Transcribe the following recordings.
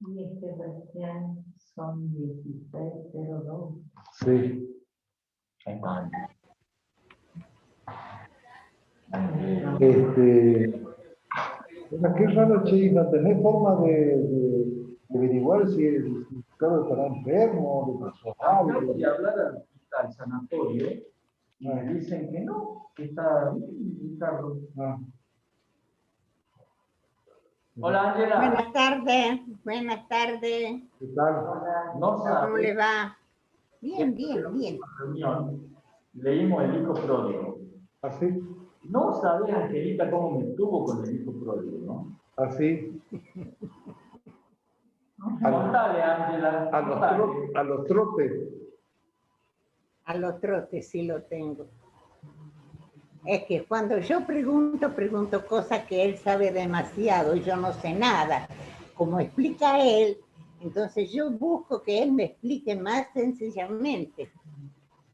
Y recién son 16:02. Sí. Bueno, qué raro, che, ¿no tenés forma de averiguar si el Carlos estará enfermo, le pasó Acabo algo? de hablar al sanatorio y me dicen que no, que está bien, Ricardo. Ah. Hola, Ángela. Buenas tardes, buenas tardes. ¿Qué tal? No ¿Cómo sabe. le va? Bien, bien, bien. Reunión, leímos el hijo pródigo. ¿Así? No sabes, Angelita, cómo me tuvo con el hijo pródigo, ¿no? ¿Así? Contale, Ángela. A los trotes. A los trotes sí lo tengo. Es que cuando yo pregunto cosas que él sabe demasiado y yo no sé nada. Como explica él, entonces yo busco que él me explique más sencillamente.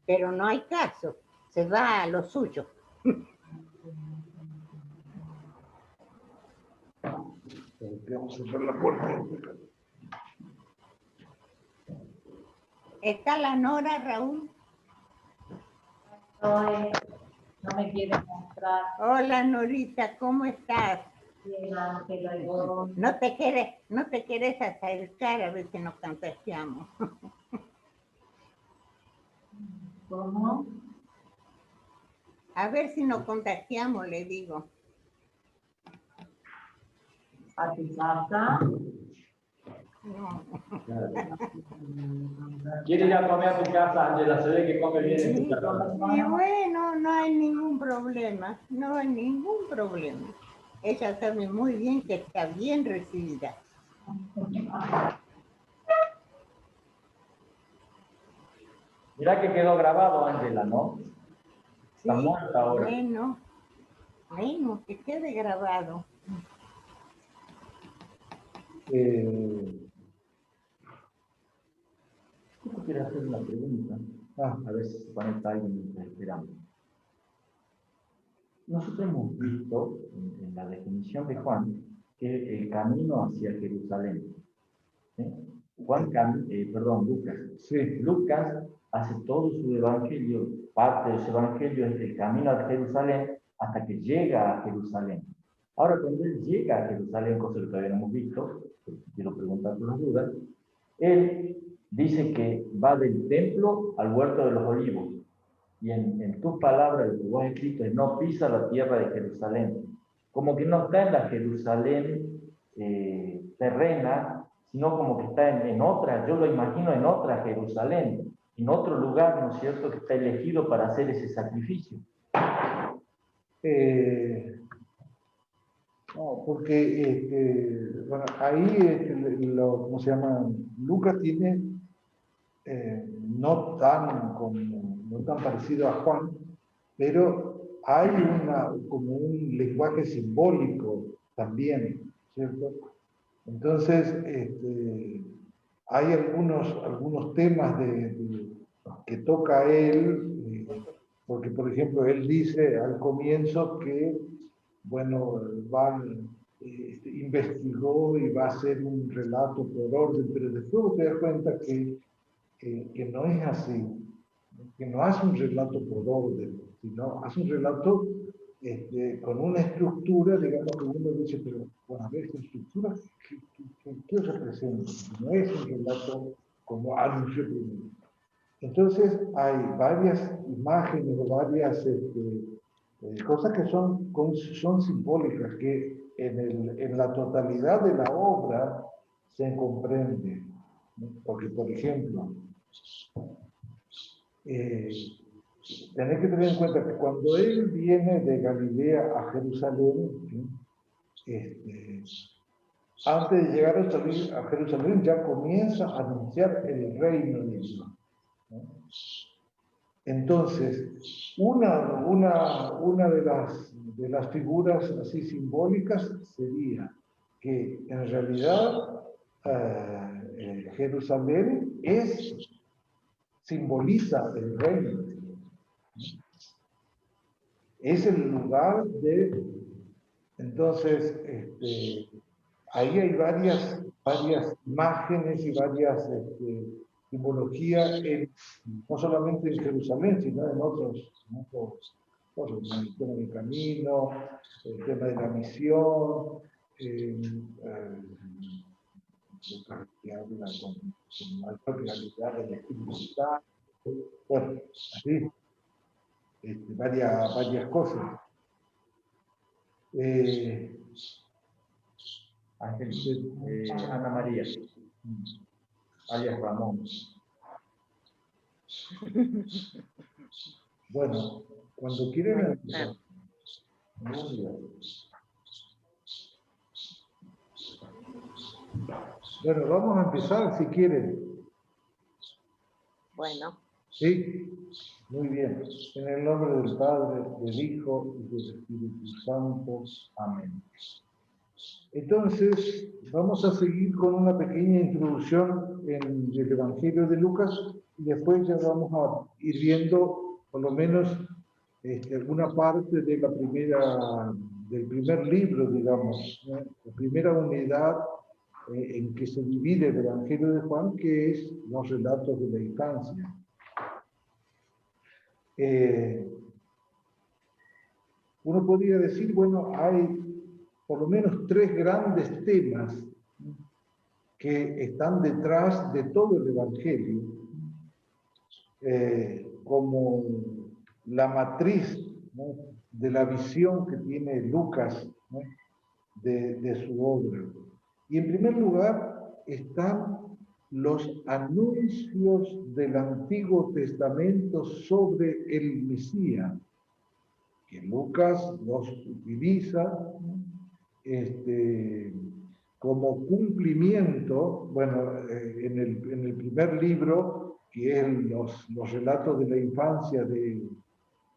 Pero no hay caso, se va a lo suyo. Vamos a cerrar la puerta. ¿Está la Nora, Raúl? No me quiere mostrar. Hola, Norita, ¿cómo estás? Bien, Ángela, y vos. No te quieres acercar a ver si nos contagiamos. ¿Cómo? A ver si nos contagiamos, le digo. ¿A tu casa? No. Quiere ir a comer a tu casa, Ángela, se ve que come bien en tu casa. Y bueno, no hay ningún problema, no hay ningún problema. Ella sabe muy bien que está bien recibida. Mirá que quedó grabado, Ángela, ¿no? Sí, Está muerta ahora. bueno, que quede grabado. Yo quiero hacer una pregunta. A ver si se conecta alguien mientras esperamos. Nosotros hemos visto en la definición de Juan que el camino hacia Jerusalén. ¿Sí? Lucas. Sí. Lucas hace todo su evangelio, parte de su evangelio es el camino a Jerusalén hasta que llega a Jerusalén. Ahora, cuando él llega a Jerusalén, cosa que todavía no hemos visto, quiero preguntar por las dudas, él dice que va del templo al huerto de los olivos. Y en tus palabras, lo que vos has escrito es no pisa la tierra de Jerusalén. Como que no está en la Jerusalén terrena, sino como que está en otra, yo lo imagino en otra Jerusalén, en otro lugar, ¿no es cierto?, que está elegido para hacer ese sacrificio. No, porque bueno, ahí ¿cómo se llama? Lucas tiene no tan parecido a Juan, pero hay como un lenguaje simbólico también, ¿cierto? Entonces, hay algunos temas que toca él, porque, por ejemplo, él dice al comienzo que, bueno, investigó y va a hacer un relato por orden, pero después te das cuenta que no es así, que no hace un relato por orden, sino hace un relato con una estructura, digamos, que uno dice, pero bueno, a ver, esta estructura, ¿qué representa? No es un relato como anuncio primero. Entonces, hay varias imágenes o varias cosas que son simbólicas, que en la totalidad de la obra se comprende. ¿No? Porque, por ejemplo, tenés que tener en cuenta que cuando él viene de Galilea a Jerusalén, antes de llegar a Jerusalén ya comienza a anunciar el reino de Dios, ¿no? Entonces, una de las figuras así simbólicas sería que en realidad Jerusalén simboliza el reino. Es el lugar de... Entonces, ahí hay varias varias imágenes y varias simbologías, no solamente en Jerusalén, sino en otros cosas, el tema del camino, el tema de la misión, que habla con mayor realidad del Espíritu Santo, bueno, así, varias cosas. Ángel, Ana María, alias Ramón. Bueno, cuando quieren... Bueno, vamos a empezar si quieren. Bueno. Sí, muy bien. En el nombre del Padre, del Hijo y del Espíritu Santo. Amén. Entonces, vamos a seguir con una pequeña introducción en el Evangelio de Lucas y después ya vamos a ir viendo por lo menos alguna parte de del primer libro, digamos, ¿no? La primera unidad en que se divide el Evangelio de Juan, que es los relatos de la infancia. Uno podría decir, bueno, hay por lo menos tres grandes temas que están detrás de todo el Evangelio, como la matriz, ¿no?, de la visión que tiene Lucas, ¿no?, de su obra. Y en primer lugar están los anuncios del Antiguo Testamento sobre el Mesías, que Lucas los utiliza como cumplimiento, bueno, en el primer libro, que es los relatos de la infancia, de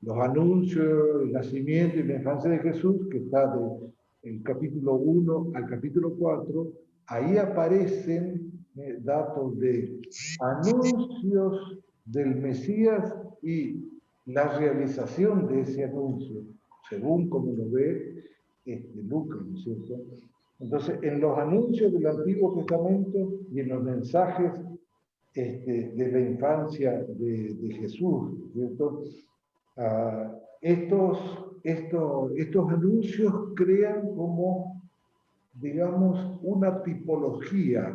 los anuncios, el nacimiento y la infancia de Jesús, que está del capítulo 1 al capítulo 4, ahí aparecen datos de anuncios del Mesías y la realización de ese anuncio, según como lo ve Lucas, ¿no es cierto? Entonces, en los anuncios del Antiguo Testamento y en los mensajes de la infancia de Jesús, ¿cierto? Estos anuncios crean como, digamos, una tipología.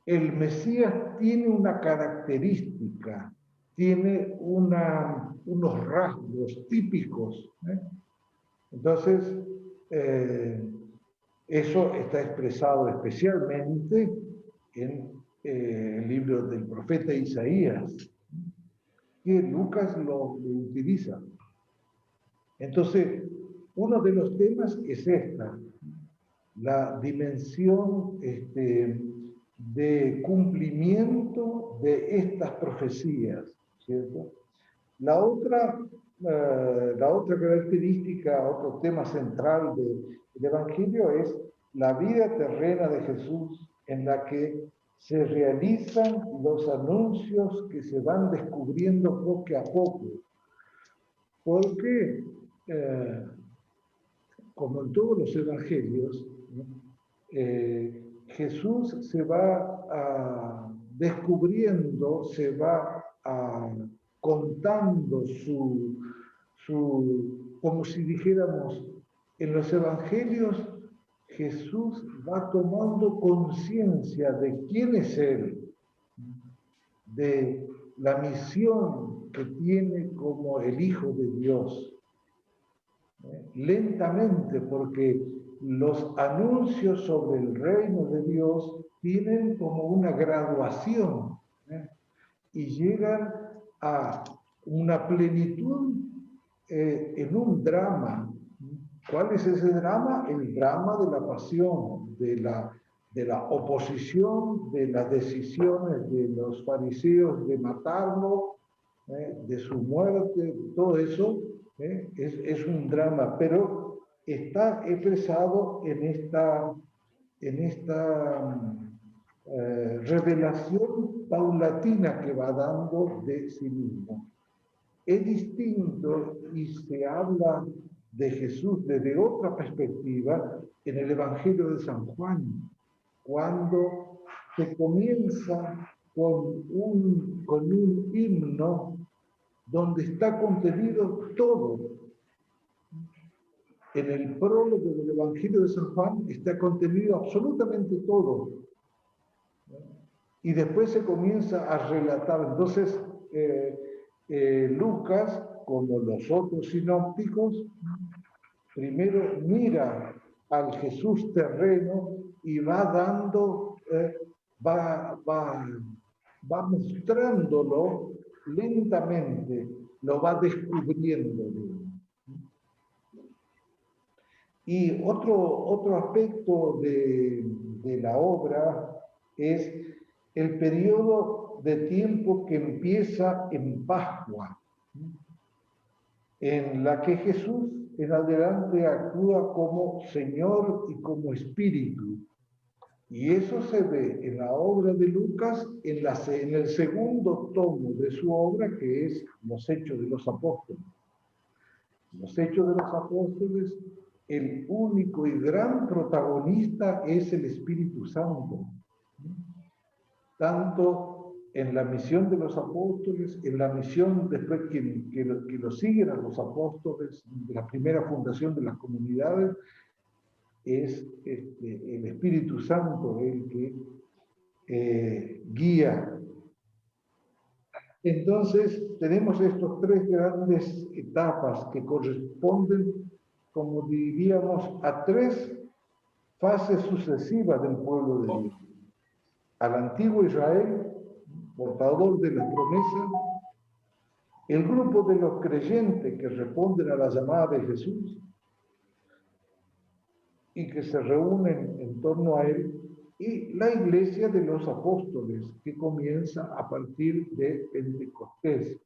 El Mesías tiene una característica, tiene unos rasgos típicos, ¿eh? Entonces, eso está expresado especialmente en el libro del profeta Isaías, que Lucas lo utiliza. Entonces, uno de los temas es esta, la dimensión de cumplimiento de estas profecías, ¿cierto? La otra característica, otro tema central del Evangelio es la vida terrena de Jesús, en la que se realizan los anuncios que se van descubriendo poco a poco. Porque, como en todos los evangelios, ¿no?, Jesús se va descubriendo, se va contando como si dijéramos, en los evangelios Jesús va tomando conciencia de quién es Él, de la misión que tiene como el Hijo de Dios. Lentamente, porque los anuncios sobre el reino de Dios tienen como una graduación, y llegan a una plenitud en un drama. ¿Cuál es ese drama? El drama de la pasión, de la oposición, de las decisiones de los fariseos de matarlo, de su muerte, todo eso es un drama, pero está expresado en esta revelación paulatina que va dando de sí mismo. Es distinto y se habla de Jesús desde otra perspectiva en el Evangelio de San Juan, cuando se comienza con un himno donde está contenido todo. En el prólogo del Evangelio de San Juan está contenido absolutamente todo. Y después se comienza a relatar. Entonces, Lucas, como los otros sinópticos, primero mira al Jesús terreno y va dando, va mostrándolo lentamente, lo va descubriendo. Y otro aspecto de la obra es el periodo de tiempo que empieza en Pascua, en la que Jesús en adelante actúa como Señor y como Espíritu. Y eso se ve en la obra de Lucas, en el segundo tomo de su obra, que es Los Hechos de los Apóstoles. Los Hechos de los Apóstoles, el único y gran protagonista es el Espíritu Santo. Tanto en la misión de los apóstoles, en la misión después que lo siguen a los apóstoles, de la primera fundación de las comunidades, es el Espíritu Santo el que guía. Entonces, tenemos estos tres grandes etapas que corresponden, como diríamos, a tres fases sucesivas del pueblo de Dios. Al antiguo Israel, portador de las promesas, el grupo de los creyentes que responden a la llamada de Jesús y que se reúnen en torno a él, y la iglesia de los apóstoles que comienza a partir de Pentecostés.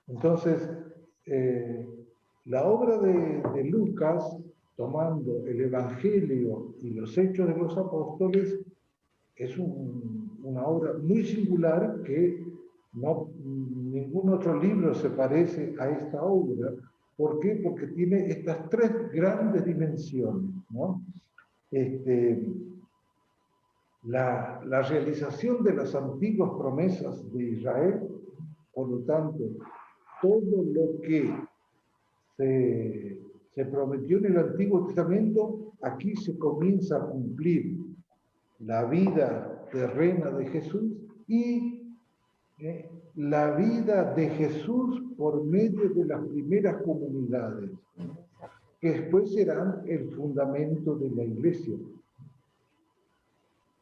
Entonces, la obra de Lucas, tomando el Evangelio y los Hechos de los Apóstoles, es una obra muy singular que ningún otro libro se parece a esta obra. ¿Por qué? Porque tiene estas tres grandes dimensiones, ¿no? La realización de las antiguas promesas de Israel, por lo tanto, todo lo que se prometió en el Antiguo Testamento, aquí se comienza a cumplir. La vida terrena de Jesús y la vida de Jesús por medio de las primeras comunidades, que después serán el fundamento de la iglesia.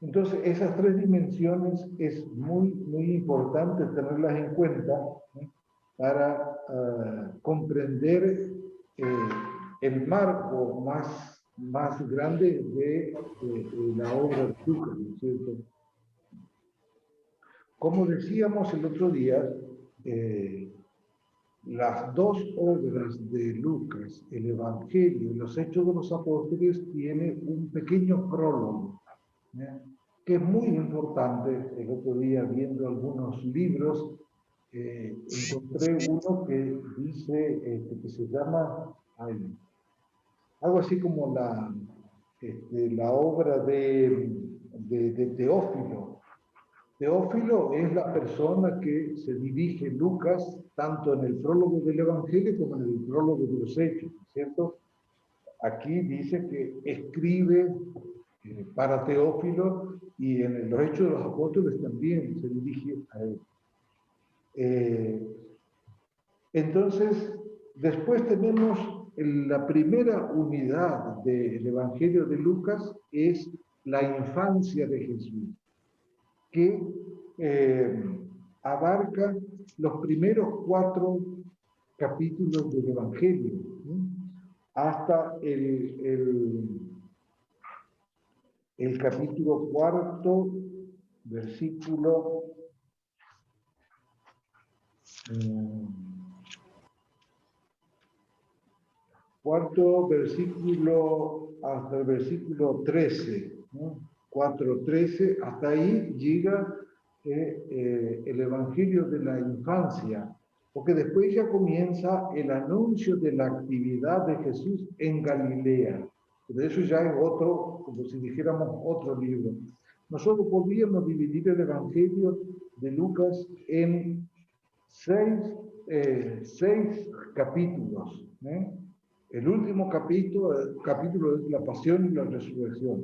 Entonces, esas tres dimensiones es muy, muy importante tenerlas en cuenta para comprender el marco más grande de la obra de Lucas, ¿no es cierto? Como decíamos el otro día, las dos obras de Lucas, el Evangelio y los Hechos de los Apóstoles, tienen un pequeño prólogo, que es muy importante. El otro día, viendo algunos libros, encontré uno que dice, que se llama algo así como la obra de Teófilo. Teófilo es la persona que se dirige Lucas, tanto en el prólogo del Evangelio como en el prólogo de los Hechos, ¿cierto? Aquí dice que escribe para Teófilo, y en los Hechos de los Apóstoles también se dirige a él. Entonces, después tenemos la primera unidad del Evangelio de Lucas, es la infancia de Jesús, que abarca los primeros 4 capítulos del Evangelio, ¿sí? Hasta el capítulo 4, versículo 4 versículo hasta el versículo 13, ¿no? 4:13, hasta ahí llega el Evangelio de la infancia, porque después ya comienza el anuncio de la actividad de Jesús en Galilea. Pero eso ya es otro, como si dijéramos otro libro. Nosotros podríamos dividir el Evangelio de Lucas en seis capítulos. El último capítulo es la pasión y la resurrección.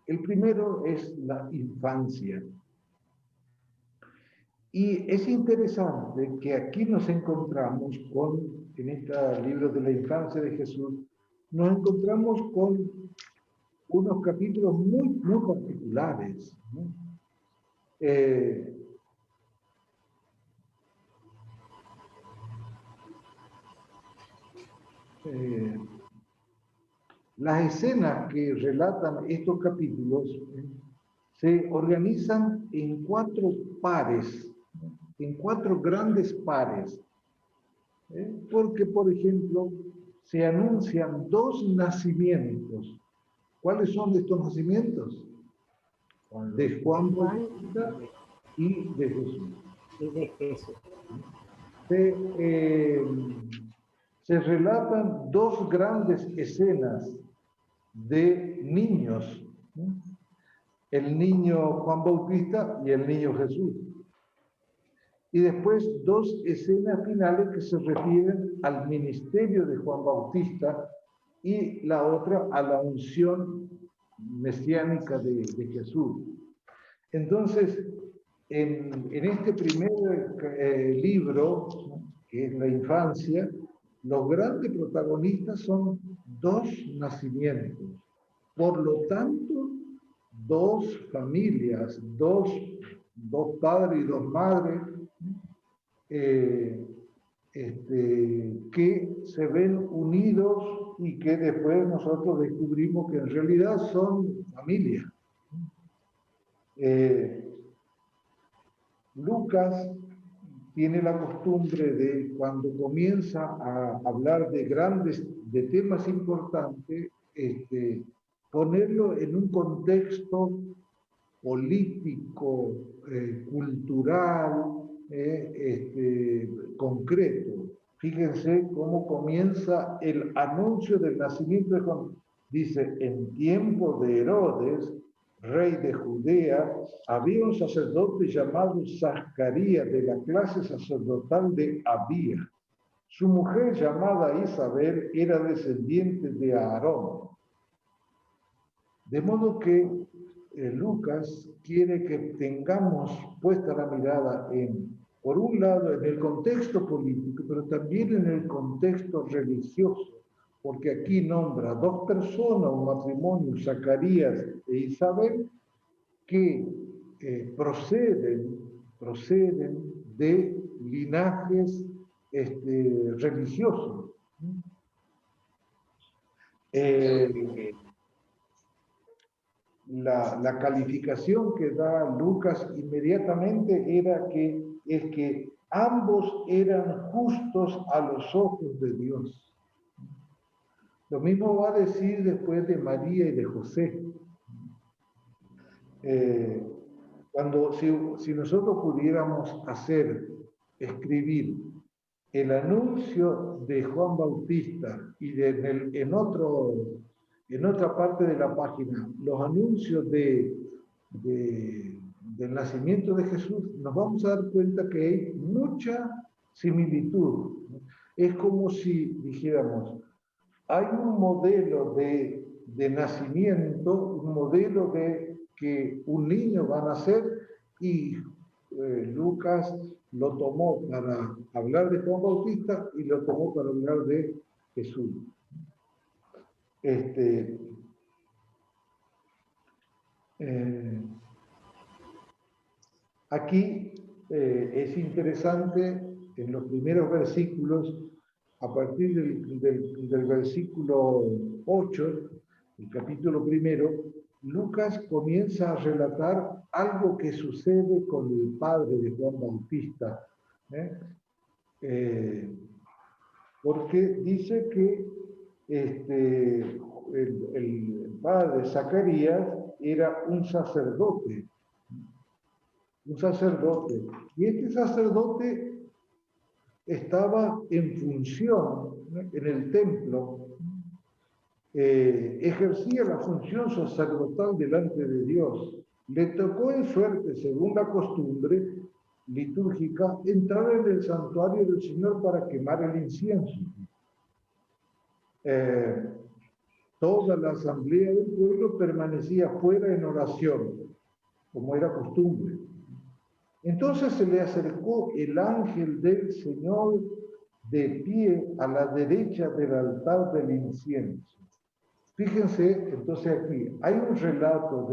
El primero es la infancia. Y es interesante que aquí nos encontramos en este libro de la infancia de Jesús, nos encontramos con unos capítulos muy, muy particulares, ¿no? Las escenas que relatan estos capítulos se organizan en 4 pares, en 4 grandes pares, porque, por ejemplo, se anuncian 2 nacimientos. ¿Cuáles son estos nacimientos? De Juan Bautista y de Jesús. Y de Jesús. Se relatan 2 grandes escenas de niños, ¿no? El niño Juan Bautista y el niño Jesús. Y después 2 escenas finales que se refieren al ministerio de Juan Bautista y la otra a la unción mesiánica de Jesús. Entonces, en este primer libro, que es la infancia, los grandes protagonistas son 2 nacimientos. Por lo tanto, 2 familias, dos padres y 2 madres, que se ven unidos y que después nosotros descubrimos que en realidad son familia. Lucas tiene la costumbre de, cuando comienza a hablar de temas importantes, ponerlo en un contexto político, cultural, concreto. Fíjense cómo comienza el anuncio del nacimiento de Juan. Dice, en tiempo de Herodes, rey de Judea, había un sacerdote llamado Zacarías, de la clase sacerdotal de Abía. Su mujer, llamada Isabel, era descendiente de Aarón. De modo que Lucas quiere que tengamos puesta la mirada por un lado, en el contexto político, pero también en el contexto religioso, porque aquí nombra 2 personas, un matrimonio, Zacarías e Isabel, que proceden de linajes religiosos. La calificación que da Lucas inmediatamente es que ambos eran justos a los ojos de Dios. Lo mismo va a decir después de María y de José. Si nosotros pudiéramos escribir el anuncio de Juan Bautista y en otra parte de la página los anuncios del nacimiento de Jesús, nos vamos a dar cuenta que hay mucha similitud. Es como si dijéramos, hay un modelo de nacimiento, un modelo de que un niño va a nacer, y Lucas lo tomó para hablar de Juan Bautista y lo tomó para hablar de Jesús. Aquí es interesante, en los primeros versículos, a partir del versículo 8, el capítulo 1, Lucas comienza a relatar algo que sucede con el padre de Juan Bautista, porque dice que el padre Zacarías era un sacerdote, y este sacerdote estaba en función, ¿no?, en el templo, ejercía la función sacerdotal delante de Dios. Le tocó en suerte, según la costumbre litúrgica, entrar en el santuario del Señor para quemar el incienso. Toda la asamblea del pueblo permanecía fuera en oración, como era costumbre. Entonces se le acercó el ángel del Señor de pie a la derecha del altar del incienso. Fíjense, entonces aquí hay un relato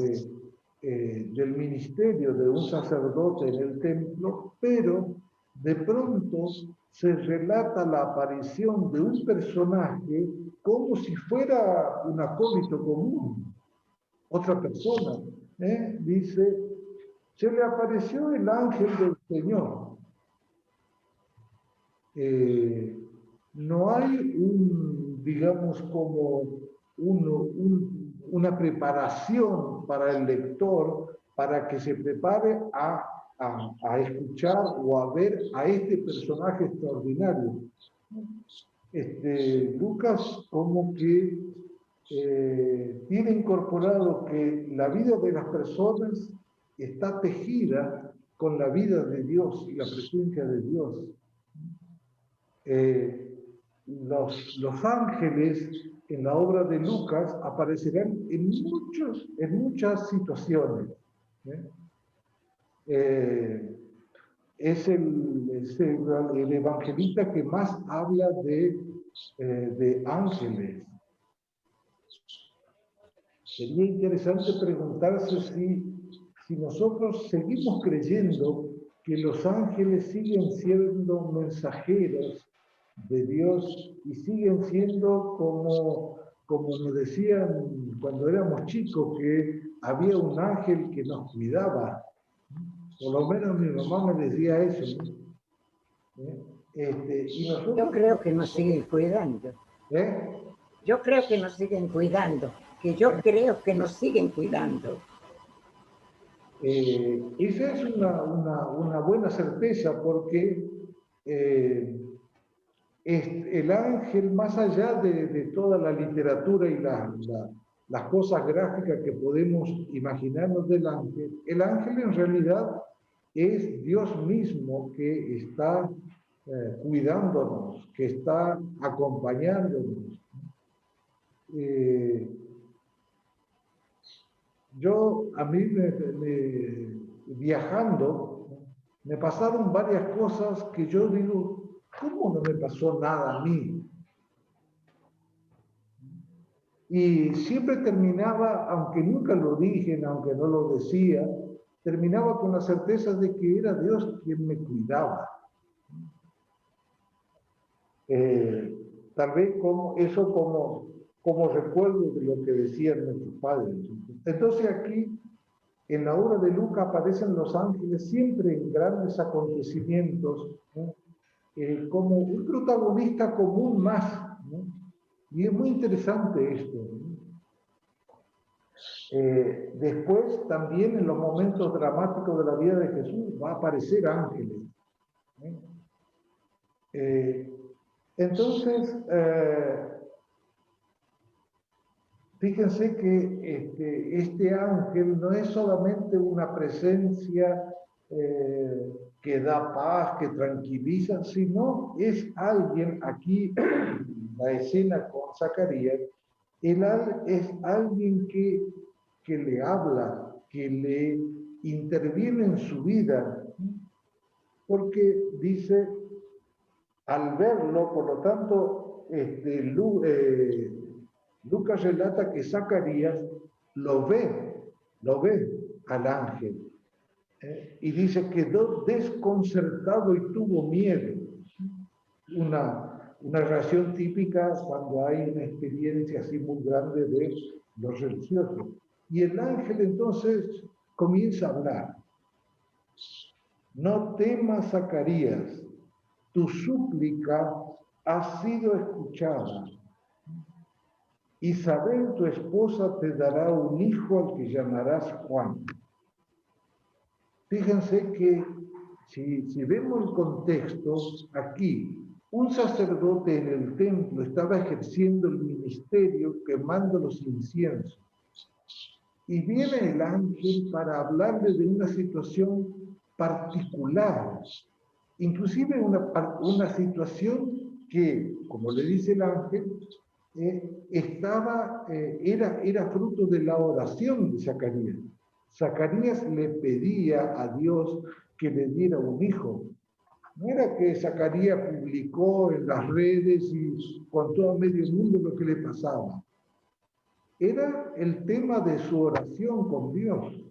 del ministerio de un sacerdote en el templo, pero de pronto se relata la aparición de un personaje como si fuera un acólito común, otra persona. Dice, se le apareció el ángel del Señor. No hay digamos, como una preparación para el lector para que se prepare a escuchar o a ver a este personaje extraordinario. Lucas como que tiene incorporado que la vida de las personas está tejida con la vida de Dios y la presencia de Dios. Los ángeles en la obra de Lucas aparecerán en muchas situaciones. Es el evangelista que más habla de ángeles. Sería interesante preguntarse si nosotros seguimos creyendo que los ángeles siguen siendo mensajeros de Dios y siguen siendo como nos decían cuando éramos chicos, que había un ángel que nos cuidaba. Por lo menos mi mamá me decía eso, ¿no? Y nosotros, yo creo que nos siguen cuidando. Yo creo que nos siguen cuidando. Creo que nos siguen cuidando. Esa es una buena certeza, porque el ángel, más allá de toda la literatura y las cosas gráficas que podemos imaginarnos del ángel, el ángel en realidad es Dios mismo que está cuidándonos, que está acompañándonos. A mí viajando, me pasaron varias cosas que yo digo, ¿cómo no me pasó nada a mí? Y siempre terminaba, aunque nunca lo dije, aunque no lo decía, terminaba con la certeza de que era Dios quien me cuidaba. Tal vez como recuerdo de lo que decían nuestros padres. Entonces aquí, en la obra de Lucas, aparecen los ángeles siempre en grandes acontecimientos, ¿no? Como un protagonista común más, ¿no? Y es muy interesante esto, ¿no? Después, también en los momentos dramáticos de la vida de Jesús, va a aparecer ángeles, ¿no? Entonces, fíjense que este ángel no es solamente una presencia que da paz, que tranquiliza, sino es alguien, aquí la escena con Zacarías, es alguien que le habla, que le interviene en su vida, porque dice, al verlo, por lo tanto, Lucas relata que Zacarías lo ve al ángel, y dice, quedó desconcertado y tuvo miedo. Una reacción típica cuando hay una experiencia así muy grande de los religiosos. Y el ángel entonces comienza a hablar. No temas, Zacarías, tu súplica ha sido escuchada. Isabel, tu esposa, te dará un hijo al que llamarás Juan. Fíjense que si vemos el contexto, aquí un sacerdote en el templo estaba ejerciendo el ministerio quemando los inciensos. Y viene el ángel para hablarle de una situación particular, inclusive una situación que, como le dice el ángel, era fruto de la oración de Zacarías. Zacarías le pedía a Dios que le diera un hijo. No era que Zacarías publicó en las redes y contó a medio mundo lo que le pasaba. Era el tema de su oración con Dios.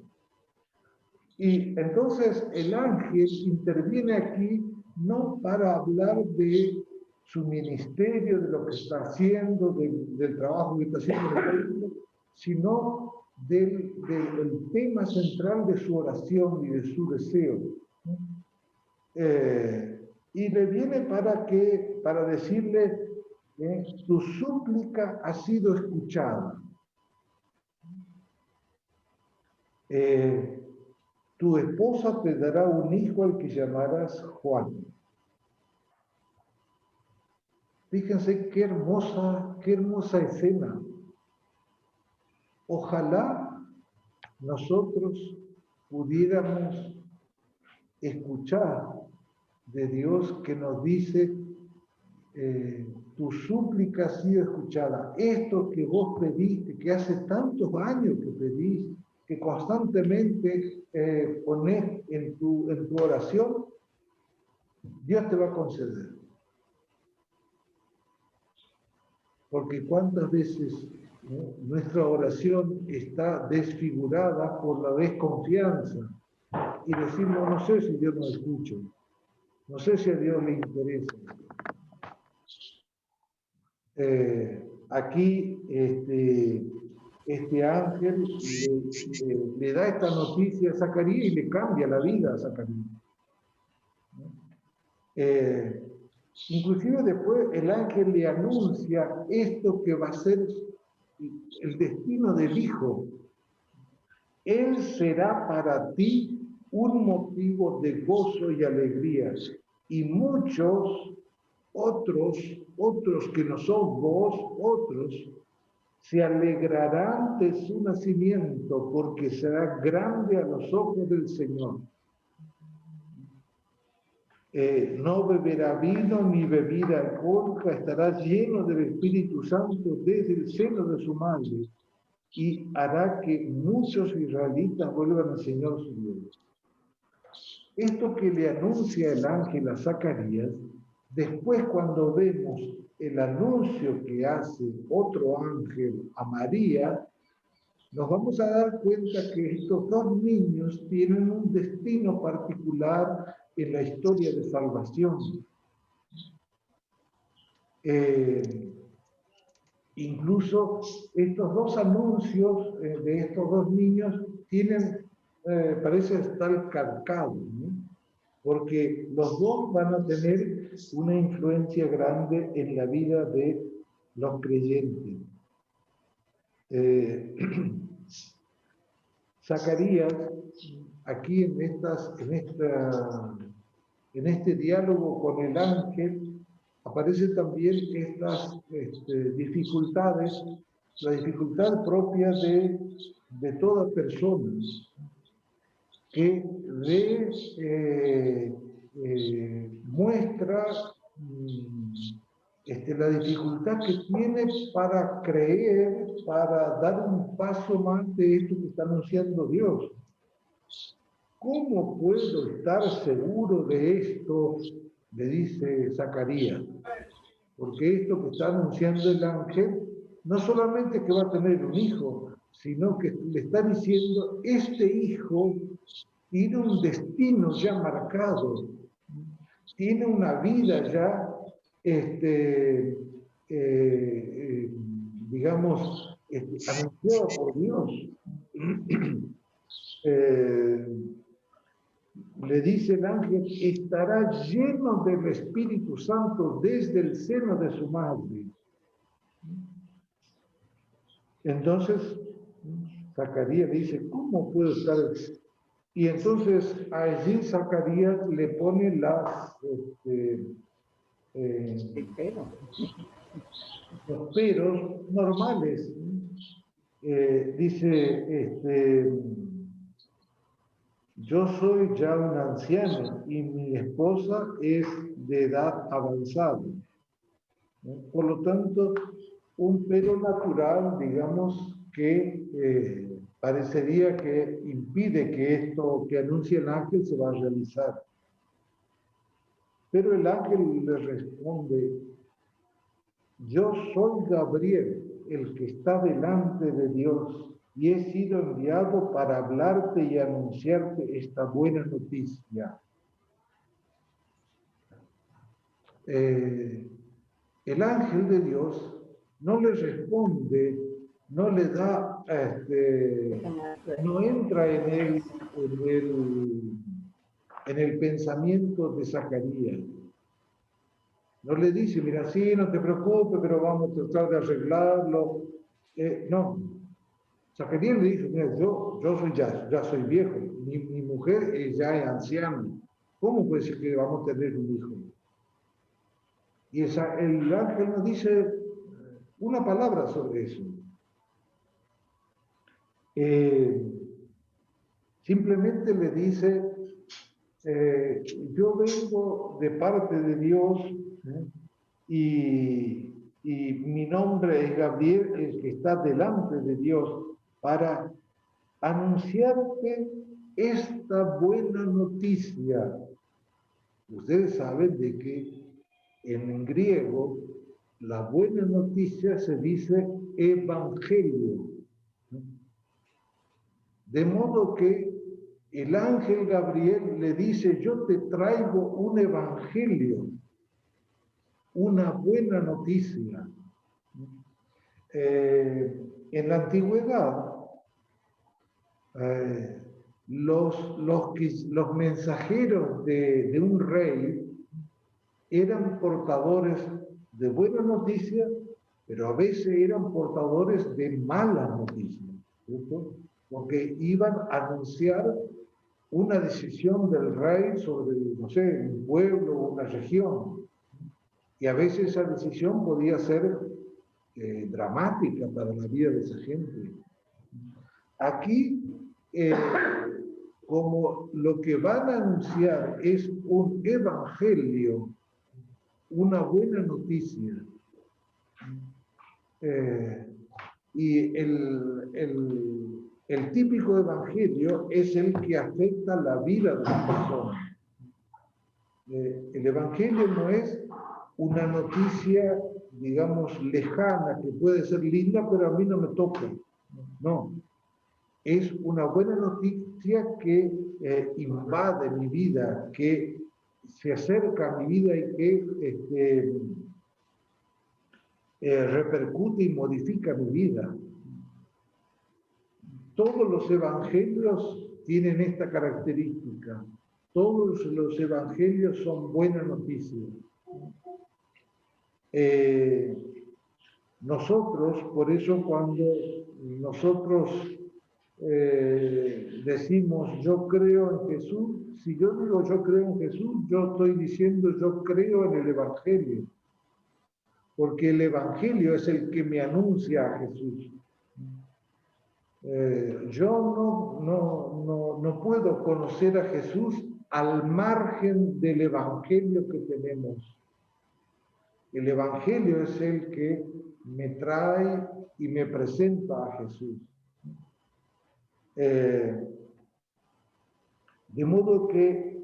Y entonces el ángel interviene aquí no para hablar de su ministerio, de lo que está haciendo, del trabajo que está haciendo, sino del tema central de su oración y de su deseo. Y le viene para decirle que tu súplica ha sido escuchada. Tu esposa te dará un hijo al que llamarás Juan. Fíjense qué hermosa escena. Ojalá nosotros pudiéramos escuchar de Dios que nos dice, tu súplica ha sido escuchada. Esto que vos pediste, que hace tantos años que pedís, que constantemente ponés en tu oración, Dios te va a conceder. Porque cuántas veces nuestra oración está desfigurada por la desconfianza y decimos, no sé si Dios nos escucha, no sé si a Dios le interesa. Aquí este ángel le da esta noticia a Zacarías y le cambia la vida a Zacarías. Inclusive después el ángel le anuncia esto que va a ser el destino del hijo. Él será para ti un motivo de gozo y alegría. Y muchos otros que no son vos, otros, se alegrarán de su nacimiento porque será grande a los ojos del Señor. No beberá vino ni bebida alcohólica, estará lleno del Espíritu Santo desde el seno de su madre y hará que muchos israelitas vuelvan al Señor su Dios. Esto que le anuncia el ángel a Zacarías, después cuando vemos el anuncio que hace otro ángel a María, nos vamos a dar cuenta que estos dos niños tienen un destino particular en la historia de salvación. Incluso estos dos anuncios de estos dos niños tienen, parece estar calcados, ¿no? Porque los dos van a tener una influencia grande en la vida de los creyentes. Zacarías, aquí en este diálogo con el ángel, aparecen también estas dificultades, la dificultad propia de toda persona, que muestra la dificultad que tiene para creer, para dar un paso más de esto que está anunciando Dios. ¿Cómo puedo estar seguro de esto? Le dice Zacarías. Porque esto que está anunciando el ángel, no solamente que va a tener un hijo, sino que le está diciendo, este hijo tiene un destino ya marcado, tiene una vida ya, digamos, anunciada por Dios. Le dice el ángel, estará lleno del Espíritu Santo desde el seno de su madre. Entonces, Zacarías dice, ¿cómo puedo estar? Y entonces allí Zacarías le pone Sí, pero. los peros normales. Dice, yo soy ya un anciano y mi esposa es de edad avanzada, ¿no? Por lo tanto, un pero natural, digamos, que parecería que impide que esto que anuncia el ángel se va a realizar. Pero el ángel le responde, yo soy Gabriel, el que está delante de Dios, y he sido enviado para hablarte y anunciarte esta buena noticia. El ángel de Dios no le responde, no le da, no entra en el pensamiento de Zacarías. No le dice, mira, sí, no te preocupes, pero vamos a tratar de arreglarlo. No. Zacarías le dice, mira, yo ya soy viejo, mi mujer ya es anciana. ¿Cómo puede ser que vamos a tener un hijo? Y el ángel nos dice una palabra sobre eso. Simplemente le dice, yo vengo de parte de Dios, y mi nombre es Gabriel, el que está delante de Dios, para anunciarte esta buena noticia. Ustedes saben de que en griego la buena noticia se dice evangelio. De modo que el ángel Gabriel le dice, yo te traigo un evangelio, una buena noticia. En la antigüedad, los mensajeros de un rey eran portadores de buenas noticias, pero a veces eran portadores de malas noticias, ¿cierto? Porque iban a anunciar una decisión del rey sobre, no sé, un pueblo o una región. Y a veces esa decisión podía ser dramática para la vida de esa gente. Aquí, como lo que van a anunciar es un evangelio, una buena noticia, y el típico evangelio es el que afecta la vida de la persona. El evangelio no es una noticia, digamos, lejana, que puede ser linda, pero a mí no me toca. No. Es una buena noticia que invade mi vida, que se acerca a mi vida y que repercute y modifica mi vida. Todos los evangelios tienen esta característica. Todos los evangelios son buenas noticias. Nosotros, por eso cuando nosotros decimos yo creo en Jesús, si yo digo yo creo en Jesús, yo estoy diciendo yo creo en el evangelio, porque el evangelio es el que me anuncia a Jesús. Yo no puedo conocer a Jesús al margen del evangelio que tenemos. El evangelio es el que me trae y me presenta a Jesús. De modo que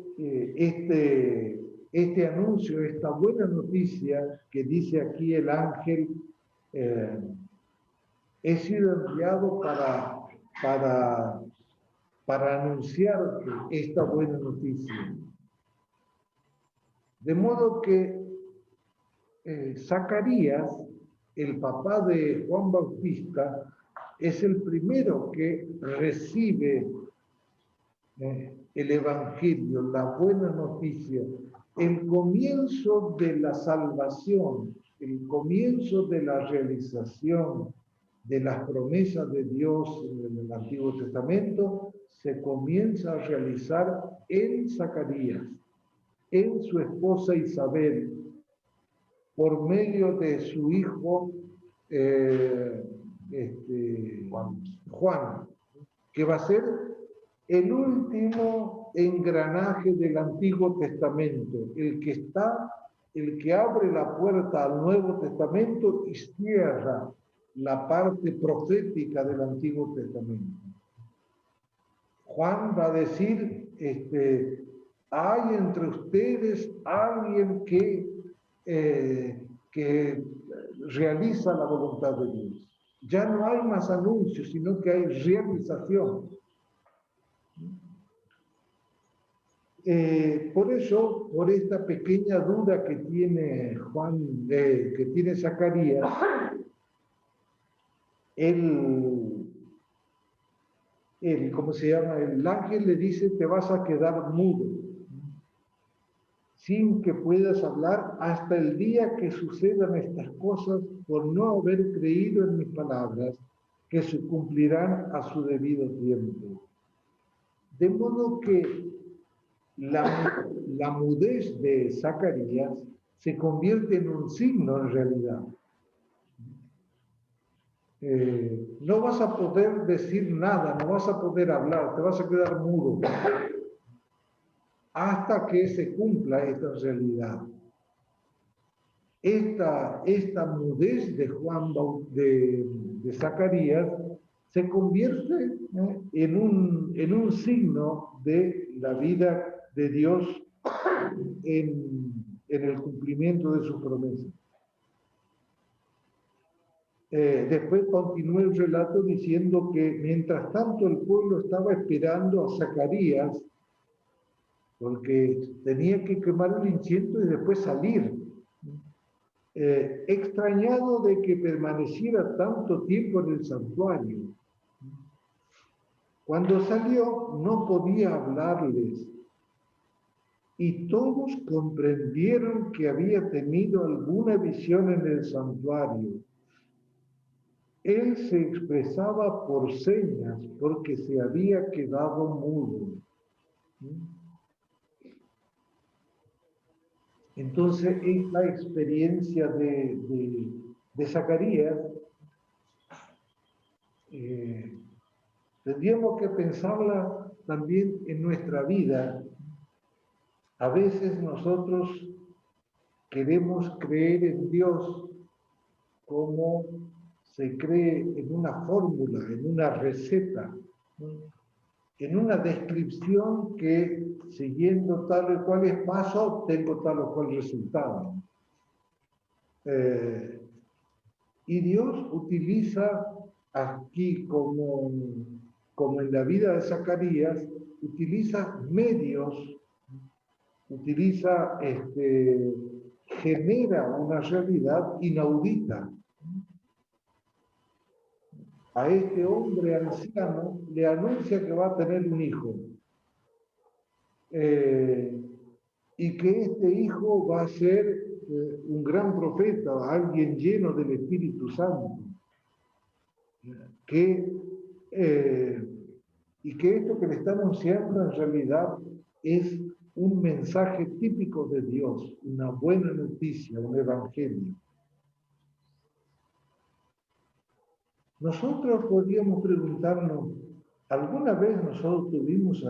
este anuncio, esta buena noticia que dice aquí el ángel, he sido enviado para anunciar esta buena noticia. De modo que Zacarías, el papá de Juan Bautista, es el primero que recibe el evangelio, la buena noticia, el comienzo de la salvación, el comienzo de la realización de las promesas de Dios en el Antiguo Testamento, se comienza a realizar en Zacarías, en su esposa Isabel, por medio de su hijo Juan, que va a ser el último engranaje del Antiguo Testamento, el que abre la puerta al Nuevo Testamento y cierra la parte profética del Antiguo Testamento. Juan va a decir, hay entre ustedes alguien que realiza la voluntad de Dios. Ya no hay más anuncios, sino que hay realización. Por eso, por esta pequeña duda que tiene que tiene Zacarías, ¿cómo se llama? El ángel le dice, te vas a quedar mudo, sin que puedas hablar hasta el día que sucedan estas cosas, por no haber creído en mis palabras, que se cumplirán a su debido tiempo. De modo que la mudez de Zacarías se convierte en un signo en realidad. No vas a poder decir nada, no vas a poder hablar, te vas a quedar mudo hasta que se cumpla esta realidad. Esta mudez de de Zacarías se convierte en un signo de la vida de Dios en el cumplimiento de sus promesas. Después continúa el relato diciendo que mientras tanto el pueblo estaba esperando a Zacarías, porque tenía que quemar el incienso y después salir. Extrañado de que permaneciera tanto tiempo en el santuario. Cuando salió no podía hablarles y todos comprendieron que había tenido alguna visión en el santuario. Él se expresaba por señas porque se había quedado mudo. Entonces, esta experiencia de Zacarías, tendríamos que pensarla también en nuestra vida. A veces nosotros queremos creer en Dios como se cree en una fórmula, en una receta, en una descripción que siguiendo tal o cual paso obtengo tal o cual resultado. Y Dios utiliza aquí, como en la vida de Zacarías, utiliza medios, genera una realidad inaudita. A este hombre anciano le anuncia que va a tener un hijo. Y que este hijo va a ser un gran profeta, alguien lleno del Espíritu Santo. Y que esto que le está anunciando en realidad es un mensaje típico de Dios, una buena noticia, un evangelio. Nosotros podríamos preguntarnos, ¿alguna vez nosotros tuvimos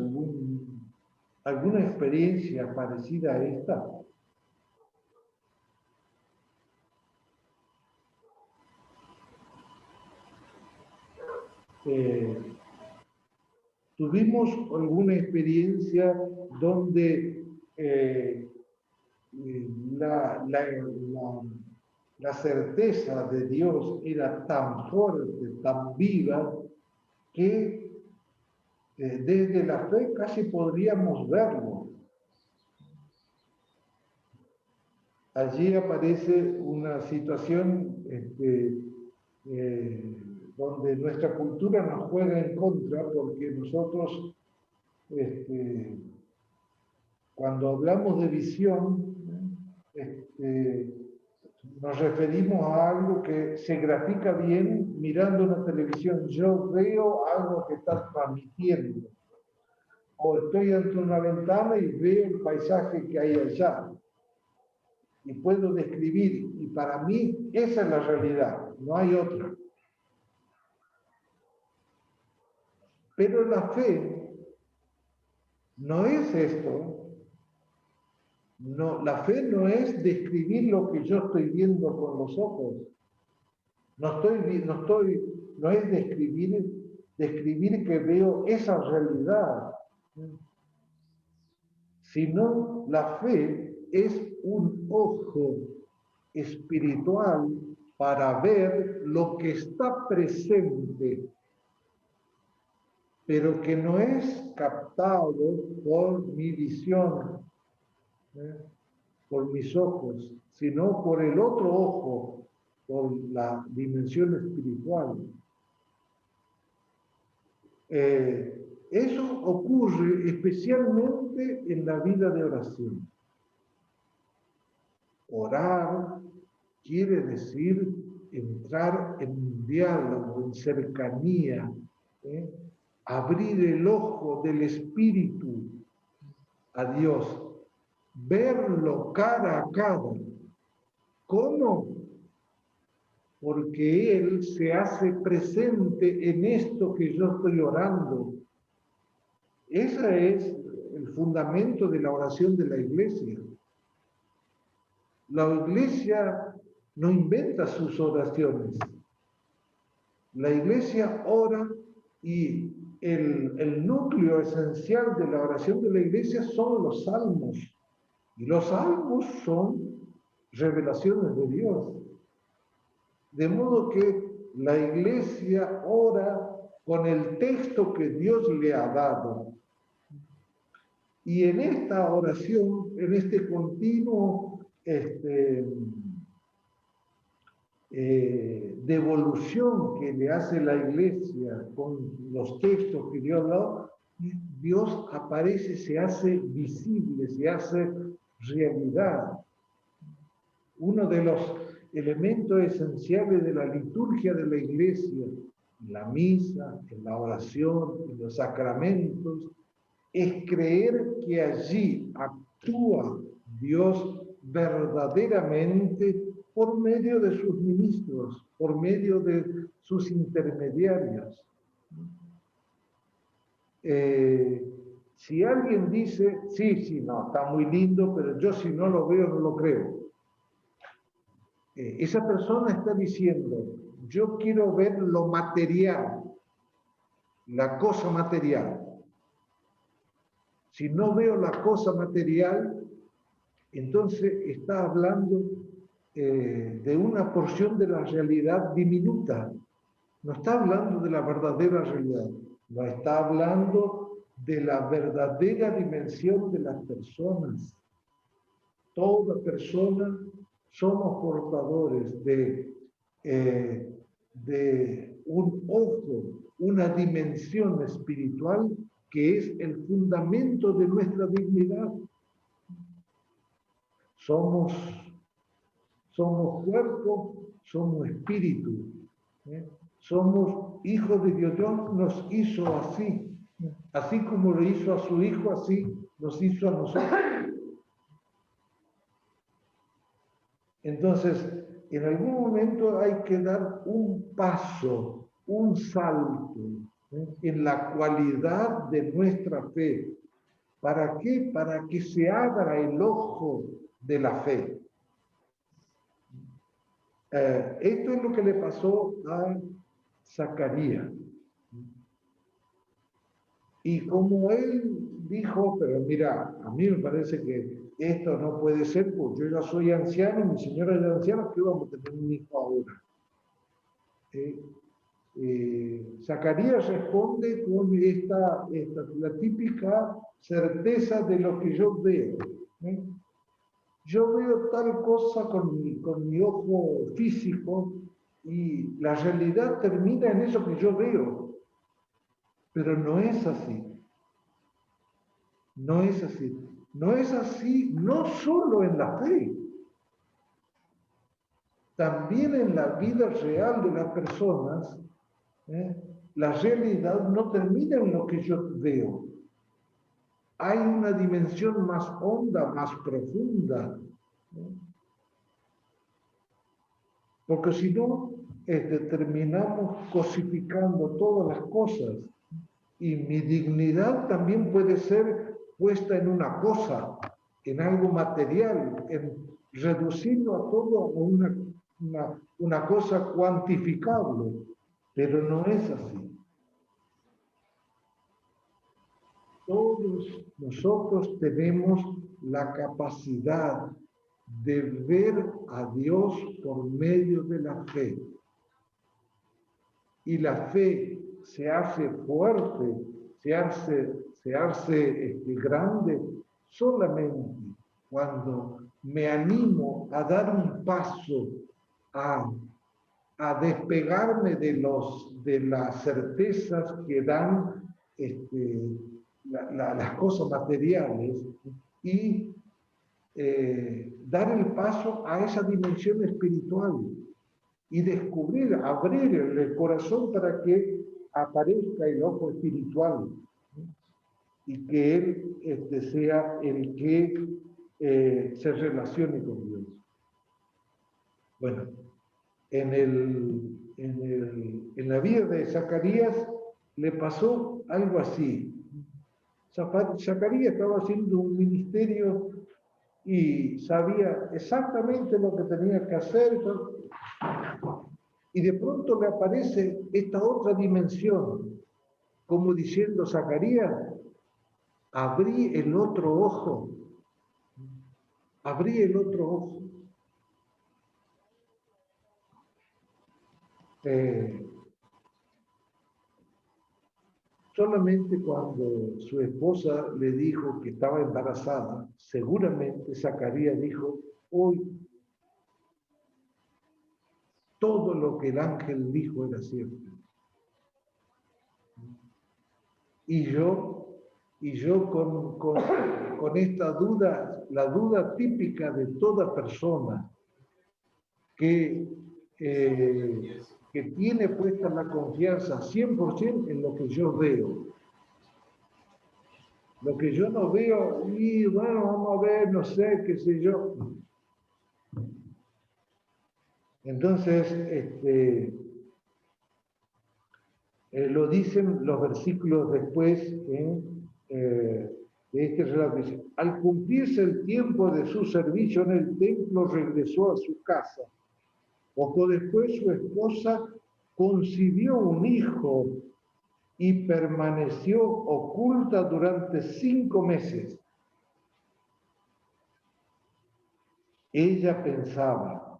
alguna experiencia parecida a esta? ¿Tuvimos alguna experiencia donde la certeza de Dios era tan fuerte, tan viva, que desde la fe casi podríamos verlo? Allí aparece una situación donde nuestra cultura nos juega en contra, porque nosotros, cuando hablamos de visión, nos referimos a algo que se grafica bien mirando una televisión. Yo veo algo que está transmitiendo, o estoy ante una ventana y veo el paisaje que hay allá. y puedo describir, y para mí esa es la realidad, no hay otra. Pero la fe no es esto. No, la fe no es describir lo que yo estoy viendo con los ojos. No es describir que veo esa realidad. Sino la fe es un ojo espiritual para ver lo que está presente, pero que no es captado por mi visión, por mis ojos, sino por el otro ojo, por la dimensión espiritual. Eso ocurre especialmente en la vida de oración. Orar quiere decir entrar en un diálogo, en cercanía, abrir el ojo del espíritu a Dios, verlo cara a cara. ¿Cómo? Porque Él se hace presente en esto que yo estoy orando. Ese es el fundamento de la oración de la iglesia. La iglesia no inventa sus oraciones. La iglesia ora y el núcleo esencial de la oración de la iglesia son los salmos. Y los salmos son revelaciones de Dios. De modo que la iglesia ora con el texto que Dios le ha dado. Y en esta oración, en este continuo devolución que le hace la iglesia con los textos que Dios ha dado, Dios aparece, se hace visible, se hace realidad. Uno de los elementos esenciales de la liturgia de la iglesia, en la misa, en la oración, en los sacramentos, es creer que allí actúa Dios verdaderamente por medio de sus ministros, por medio de sus intermediarios. Si alguien dice, sí, no, está muy lindo, pero yo si no lo veo, no lo creo. Esa persona está diciendo, yo quiero ver lo material, la cosa material. Si no veo la cosa material, entonces está hablando de una porción de la realidad diminuta. No está hablando de la verdadera realidad. No está hablando de la verdadera dimensión de las personas. Toda persona somos portadores de un ojo, una dimensión espiritual que es el fundamento de nuestra dignidad. Somos cuerpo, somos espíritu. Somos hijos de Dios. Dios nos hizo así. Así como lo hizo a su Hijo, así nos hizo a nosotros. Entonces, en algún momento hay que dar un paso, un salto en la cualidad de nuestra fe. ¿Para qué? Para que se abra el ojo de la fe. Esto es lo que le pasó a Zacarías. Y como él dijo, pero mira, a mí me parece que esto no puede ser, porque yo ya soy anciano, mi señora es anciana, que vamos a tener un hijo ahora. Zacarías responde con la típica certeza de lo que yo veo. Yo veo tal cosa con mi ojo físico y la realidad termina en eso que yo veo. Pero no es así. No es así. No es así, no solo en la fe, también en la vida real de las personas. La realidad no termina en lo que yo veo. Hay una dimensión más honda, más profunda. porque si no, terminamos cosificando todas las cosas. Y mi dignidad también puede ser puesta en una cosa, en algo material, en reducirlo a todo a una cosa cuantificable, pero no es así. Todos nosotros tenemos la capacidad de ver a Dios por medio de la fe. Y la fe se hace fuerte, se hace grande solamente cuando me animo a dar un paso a despegarme de las certezas que dan las cosas materiales y dar el paso a esa dimensión espiritual y descubrir, abrir el corazón para que aparezca el ojo espiritual y que él sea el que se relacione con Dios. Bueno, en la vida de Zacarías le pasó algo así. Zacarías estaba haciendo un ministerio y sabía exactamente lo que tenía que hacer, y de pronto le aparece esta otra dimensión, como diciendo: Zacarías, abrí el otro ojo, abrí el otro ojo. Solamente cuando su esposa le dijo que estaba embarazada, seguramente Zacarías dijo: hoy todo lo que el ángel dijo era cierto. Y yo con esta duda, la duda típica de toda persona que tiene puesta la confianza 100% en lo que yo veo. Lo que yo no veo, y bueno, vamos a ver, no sé, qué sé yo. Entonces, lo dicen los versículos después de este relato. Dice: al cumplirse el tiempo de su servicio en el templo, regresó a su casa. Poco después, su esposa concibió un hijo y permaneció oculta durante 5 meses. Ella pensaba: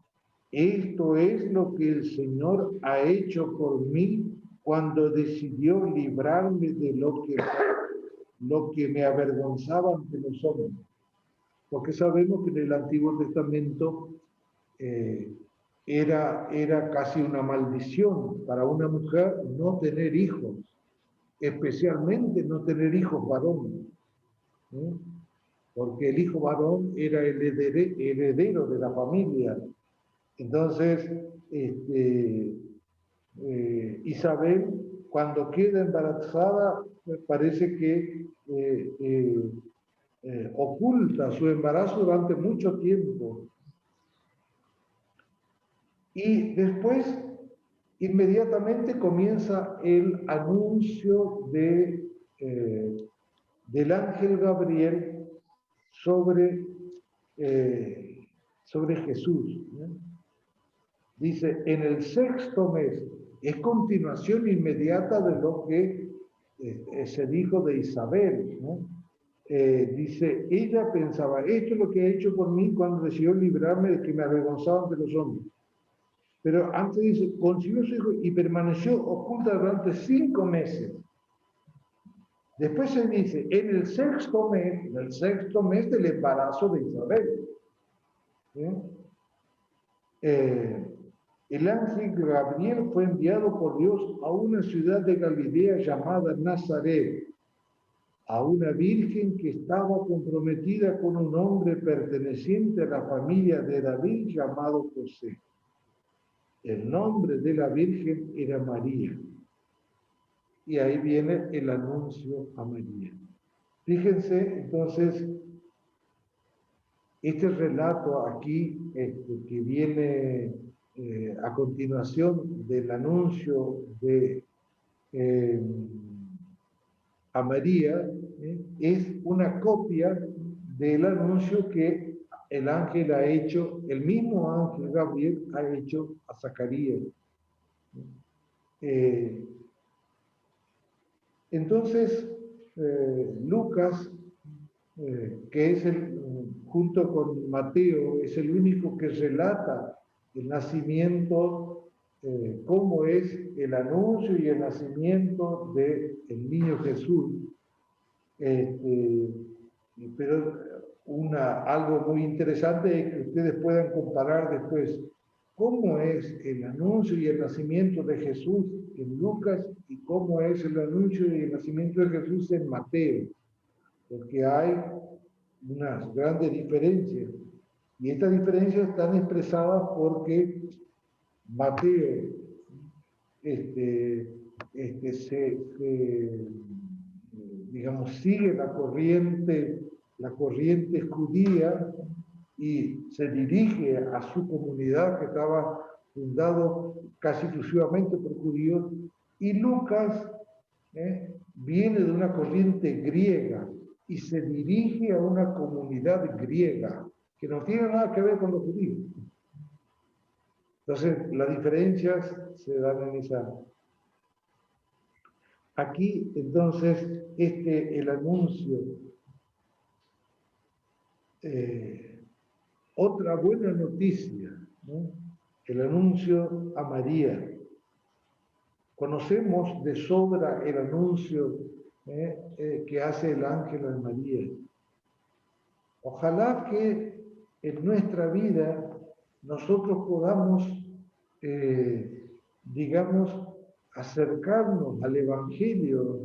esto es lo que el Señor ha hecho por mí cuando decidió librarme de lo que me avergonzaba ante los hombres. Porque sabemos que en el Antiguo Testamento era casi una maldición para una mujer no tener hijos, especialmente no tener hijos varones, ¿sí? Porque el hijo varón era el heredero de la familia. Entonces, Isabel, cuando queda embarazada, parece que oculta su embarazo durante mucho tiempo. Y después, inmediatamente comienza el anuncio del ángel Gabriel sobre Jesús, ¿no? Dice: en el 6º mes, es continuación inmediata de lo que se dijo de Isabel, ¿no? Dice: ella pensaba, esto es lo que ha hecho por mí cuando decidió librarme de que me avergonzaban de los hombres. Pero antes dice: concibió su hijo y permaneció oculta durante 5 meses. Después se dice: en el 6º mes del embarazo de Isabel. ¿Sí? El ángel Gabriel fue enviado por Dios a una ciudad de Galilea llamada Nazaret, a una virgen que estaba comprometida con un hombre perteneciente a la familia de David llamado José. El nombre de la virgen era María. Y ahí viene el anuncio a María. Fíjense, entonces, este relato aquí que viene a continuación del anuncio de a María, es una copia del anuncio que el ángel ha hecho, el mismo ángel Gabriel ha hecho a Zacarías. Entonces, Lucas, que es junto con Mateo, es el único que relata el nacimiento, cómo es el anuncio y el nacimiento del niño Jesús. Pero algo muy interesante es que ustedes puedan comparar después cómo es el anuncio y el nacimiento de Jesús en Lucas y cómo es el anuncio y el nacimiento de Jesús en Mateo, porque hay unas grandes diferencias. Y estas diferencias están expresadas porque Mateo digamos, sigue la corriente judía y se dirige a su comunidad que estaba fundado casi exclusivamente por judíos, y Lucas viene de una corriente griega y se dirige a una comunidad griega que no tiene nada que ver con los judíos. Entonces, las diferencias se dan en esa. Aquí, entonces, el anuncio. Otra buena noticia, ¿no? El anuncio a María. Conocemos de sobra el anuncio que hace el ángel a María. Ojalá que en nuestra vida nosotros podamos, digamos, acercarnos al Evangelio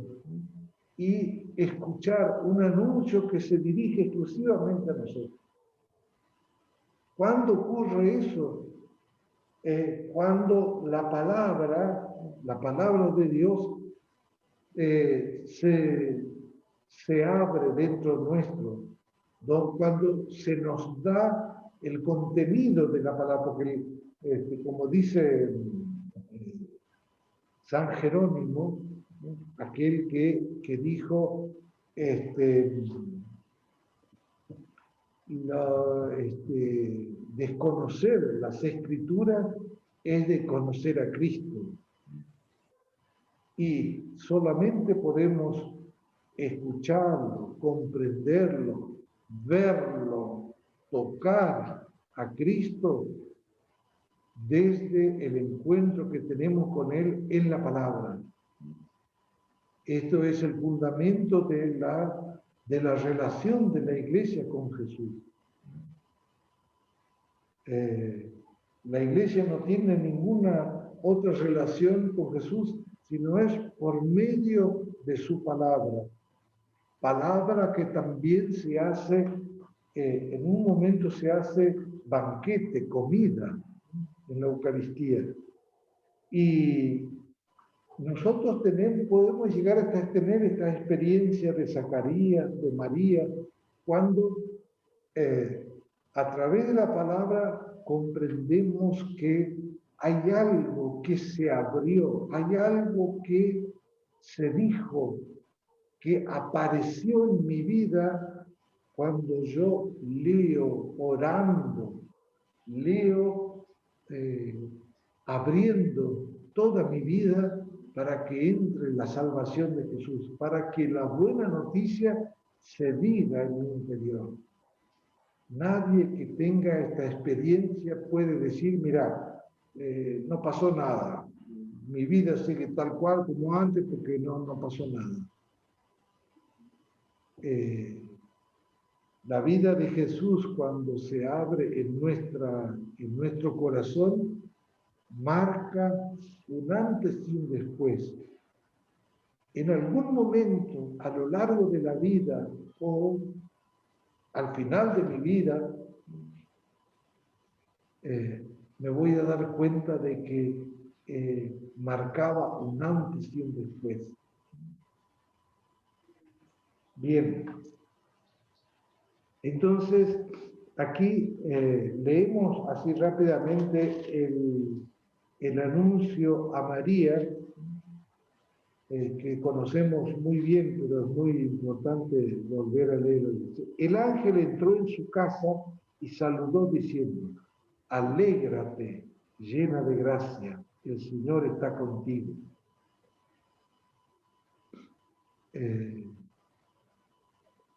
y escuchar un anuncio que se dirige exclusivamente a nosotros. ¿Cuándo ocurre eso? Cuando la palabra de Dios se abre dentro nuestro, cuando se nos da el contenido de la palabra, porque como dice San Jerónimo, aquel que dijo, desconocer las Escrituras es de conocer a Cristo. Y solamente podemos escucharlo, comprenderlo, verlo, tocar a Cristo desde el encuentro que tenemos con Él en la palabra. Esto es el fundamento de la relación de la Iglesia con Jesús. La Iglesia no tiene ninguna otra relación con Jesús, sino es por medio de su palabra. Palabra que también se hace, en un momento se hace banquete, comida en la Eucaristía. Y nosotros podemos llegar a tener esta experiencia de Zacarías, de María, cuando a través de la palabra comprendemos que hay algo que se abrió, hay algo que se dijo, que apareció en mi vida cuando yo leo orando, leo abriendo toda mi vida para que entre la salvación de Jesús, para que la buena noticia se diga en mi interior. Nadie que tenga esta experiencia puede decir, mira, no pasó nada, mi vida sigue tal cual como antes porque no pasó nada. La vida de Jesús, cuando se abre en nuestro corazón, marca un antes y un después. En algún momento, a lo largo de la vida o al final de mi vida, me voy a dar cuenta de que marcaba un antes y un después. Bien. Entonces, aquí leemos así rápidamente el anuncio a María, que conocemos muy bien, pero es muy importante volver a leerlo. El ángel entró en su casa y saludó diciendo: alégrate, llena de gracia, el Señor está contigo.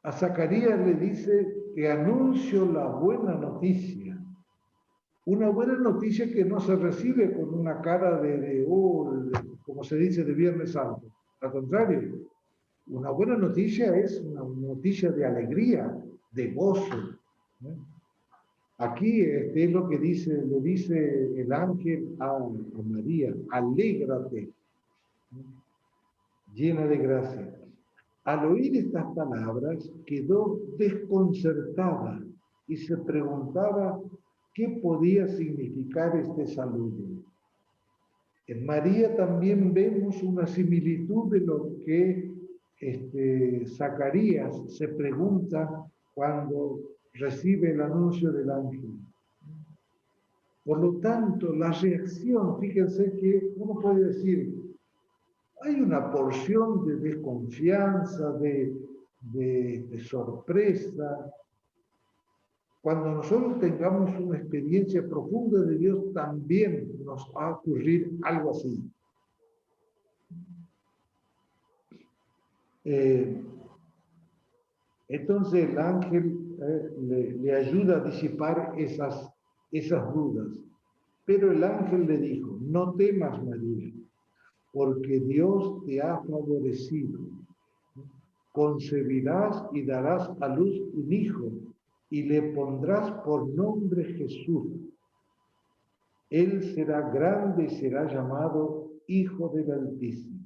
A Zacarías le dice que anuncio la buena noticia. Una buena noticia que no se recibe con una cara como se dice, de Viernes Santo. Al contrario, una buena noticia es una noticia de alegría, de gozo. Aquí es lo que le dice el ángel a María: alégrate, llena de gracia. Al oír estas palabras quedó desconcertada y se preguntaba qué podía significar este saludo. En María también vemos una similitud de lo que Zacarías se pregunta cuando recibe el anuncio del ángel. Por lo tanto, la reacción, fíjense que uno puede decir, hay una porción de desconfianza, de sorpresa. Cuando nosotros tengamos una experiencia profunda de Dios, también nos va a ocurrir algo así. Entonces el ángel le ayuda a disipar esas dudas. Pero el ángel le dijo: no temas, María, porque Dios te ha favorecido. Concebirás y darás a luz un hijo, y le pondrás por nombre Jesús. Él será grande y será llamado Hijo del Altísimo.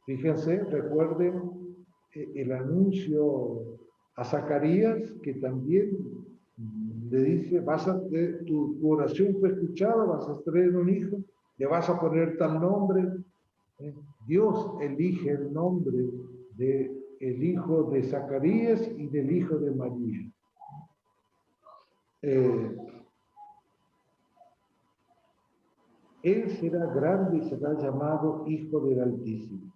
Fíjense, recuerden el anuncio a Zacarías, que también le dice: tu oración fue escuchada, vas a traer un hijo, le vas a poner tal nombre. Dios elige el nombre del hijo de Zacarías y del hijo de María. Él será grande y será llamado Hijo del Altísimo.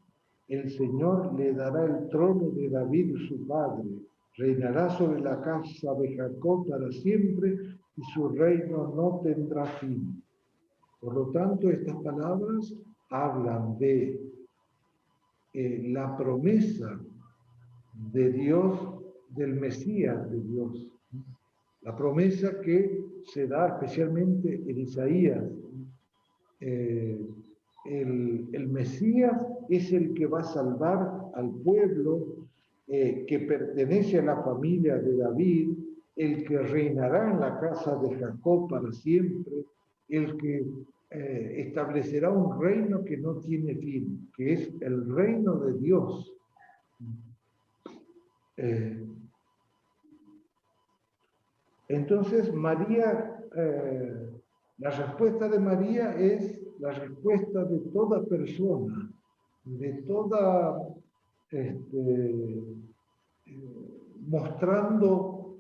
El Señor le dará el trono de David su padre, reinará sobre la casa de Jacob para siempre y su reino no tendrá fin. Por lo tanto, estas palabras hablan de la promesa de Dios, del Mesías de Dios. La promesa que se da especialmente en Isaías. El Mesías es el que va a salvar al pueblo que pertenece a la familia de David, el que reinará en la casa de Jacob para siempre, el que establecerá un reino que no tiene fin, que es el reino de Dios. Entonces María, la respuesta de María es la respuesta de toda persona, de toda, mostrando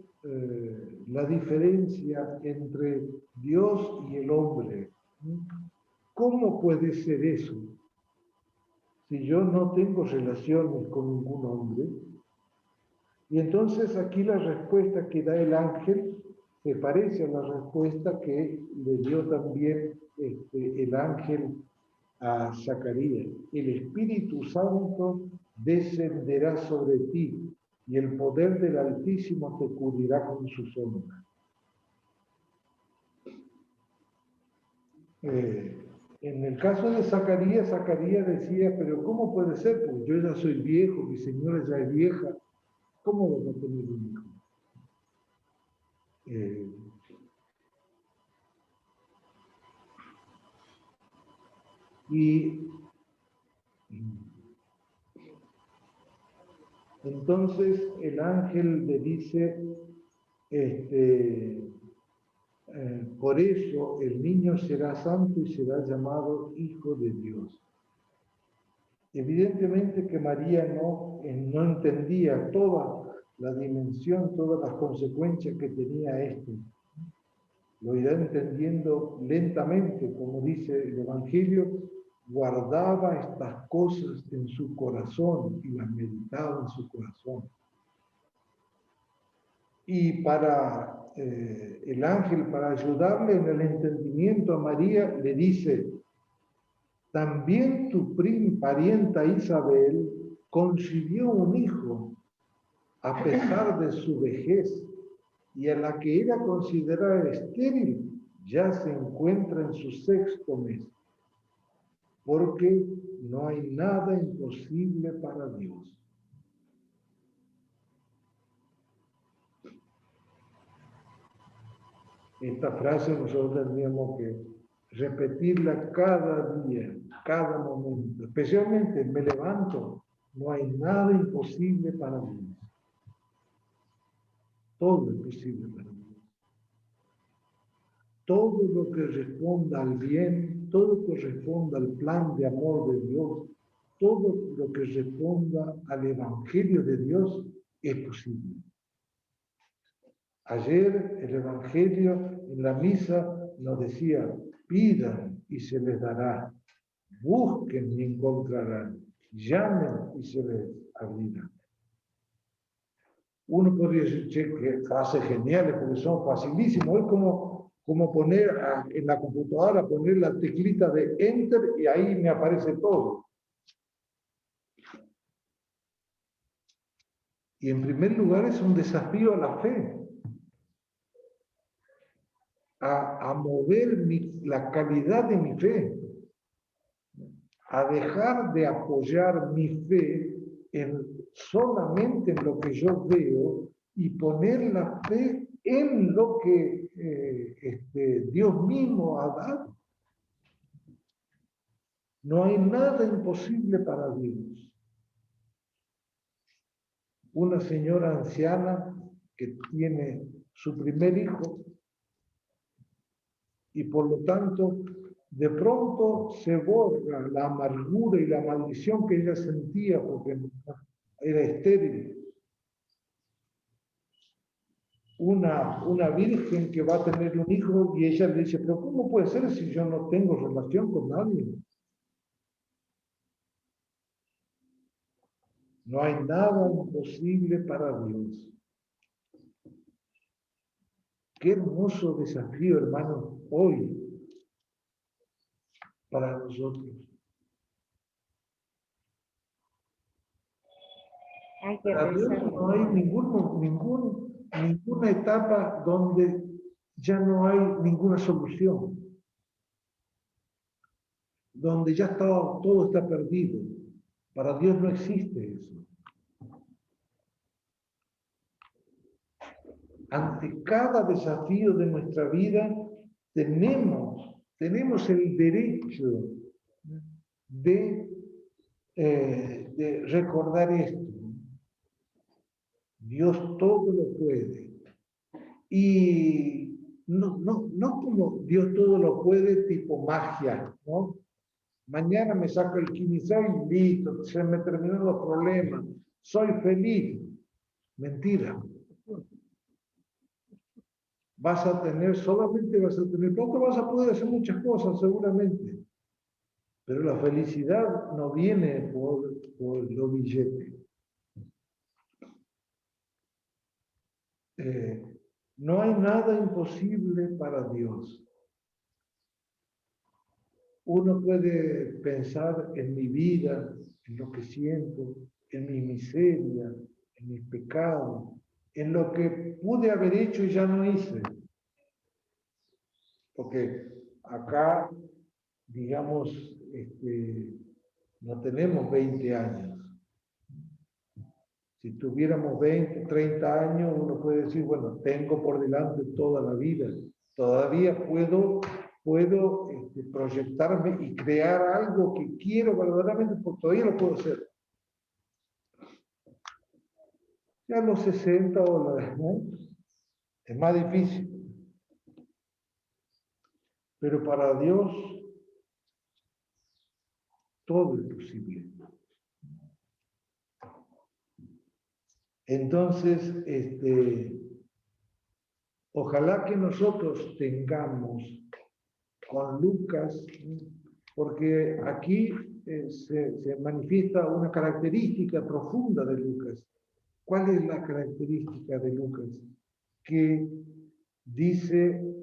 la diferencia entre Dios y el hombre. ¿Cómo puede ser eso? Si yo no tengo relaciones con ningún hombre. Y entonces aquí la respuesta que da el ángel se parece a la respuesta que le dio también el ángel a Zacarías. El Espíritu Santo descenderá sobre ti y el poder del Altísimo te cubrirá con su sombra. En el caso de Zacarías, Zacarías decía: pero ¿cómo puede ser? Porque yo ya soy viejo, mi señora ya es vieja, ¿cómo vamos a tener un hijo? Y entonces el ángel le dice, por eso el niño será santo y será llamado Hijo de Dios. Evidentemente que María no entendía toda la dimensión, todas las consecuencias que tenía esto. Lo irá entendiendo lentamente, como dice el Evangelio, guardaba estas cosas en su corazón y las meditaba en su corazón. Y para el ángel, para ayudarle en el entendimiento a María, le dice, también tu parienta Isabel concibió un hijo a pesar de su vejez, y a la que era considerada estéril ya se encuentra en su 6º mes, porque no hay nada imposible para Dios. Esta frase nosotros tendríamos que repetirla cada día, cada momento, especialmente me levanto, no hay nada imposible para Dios. Todo es posible para Dios. Todo lo que responda al bien, todo lo que responda al plan de amor de Dios, todo lo que responda al Evangelio de Dios es posible. Ayer el Evangelio en la misa nos decía, pidan y se les dará, busquen y encontrarán, llamen y se les abrirá. Uno podría decir, che, que frases geniales, porque son facilísimos, es como poner en la computadora, poner la teclita de Enter y ahí me aparece todo. Y en primer lugar es un desafío a la fe. A mover la calidad de mi fe, a dejar de apoyar mi fe solamente en lo que yo veo y poner la fe en lo que Dios mismo ha dado. No hay nada imposible para Dios. Una señora anciana que tiene su primer hijo, y por lo tanto, de pronto se borra la amargura y la maldición que ella sentía porque era estéril. Una virgen que va a tener un hijo y ella le dice, pero ¿cómo puede ser si yo no tengo relación con nadie? No hay nada imposible para Dios. Qué hermoso desafío, hermanos, hoy para nosotros. Hay que Para Dios rezar. no hay ninguna etapa donde ya no hay ninguna solución, donde ya todo está perdido. Para Dios no existe eso. Ante cada desafío de nuestra vida, tenemos el derecho de recordar esto. Dios todo lo puede. Y no como Dios todo lo puede tipo magia, ¿no? Mañana me saco el quinizá y listo, se me terminaron los problemas, soy feliz. Mentira. Solamente vas a tener plata, vas a poder hacer muchas cosas seguramente. Pero la felicidad no viene por los billetes. No hay nada imposible para Dios. Uno puede pensar en mi vida, en lo que siento, en mi miseria, en mis pecados, en lo que pude haber hecho y ya no hice. Porque acá, digamos, no tenemos 20 años. Si tuviéramos 20, 30 años, uno puede decir, bueno, tengo por delante toda la vida. Todavía puedo proyectarme y crear algo que quiero verdaderamente, porque todavía lo puedo hacer. Ya a los 60 ¿no? Es más difícil. Pero para Dios todo es posible. Entonces, ojalá que nosotros tengamos con Lucas, porque aquí se manifiesta una característica profunda de Lucas. ¿Cuál es la característica de Lucas? Que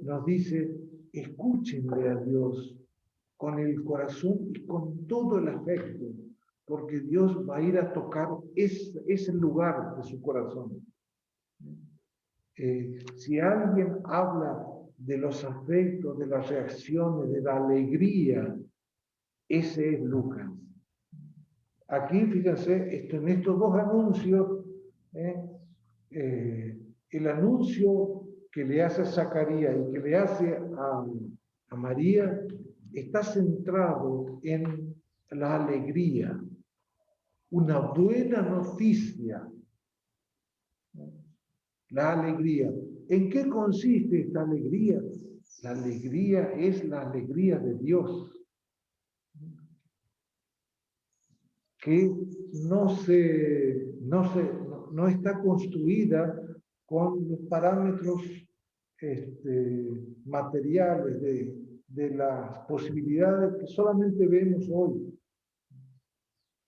nos dice, escúchenle a Dios con el corazón y con todo el afecto, porque Dios va a ir a tocar ese lugar de su corazón. Si alguien habla de los afectos, de las reacciones, de la alegría, ese es Lucas. Aquí, fíjense, en estos dos anuncios, el anuncio que le hace a Zacarías y que le hace a María está centrado en la alegría, una buena noticia. La alegría. ¿En qué consiste esta alegría? La alegría es la alegría de Dios, que no está construida con los parámetros materiales de las posibilidades que solamente vemos hoy,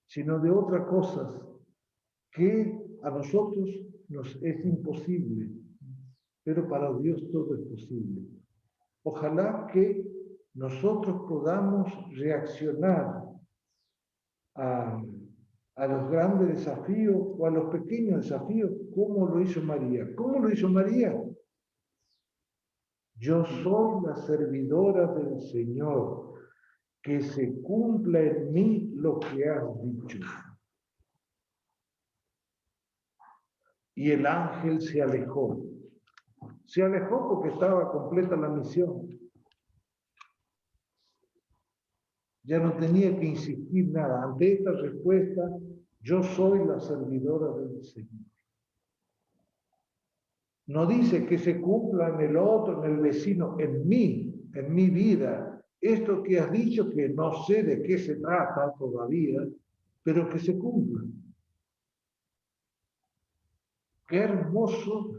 sino de otras cosas que a nosotros nos es imposible, pero para Dios todo es posible. Ojalá que nosotros podamos reaccionar a los grandes desafíos o a los pequeños desafíos, como lo hizo María. ¿Cómo lo hizo María? Yo soy la servidora del Señor, que se cumpla en mí lo que has dicho. Y el ángel se alejó. Se alejó porque estaba completa la misión. Ya no tenía que insistir nada. Ante esta respuesta, yo soy la servidora del Señor. No dice que se cumpla en el otro, en el vecino, en mi vida. Esto que has dicho, que no sé de qué se trata todavía, pero que se cumpla. Qué hermoso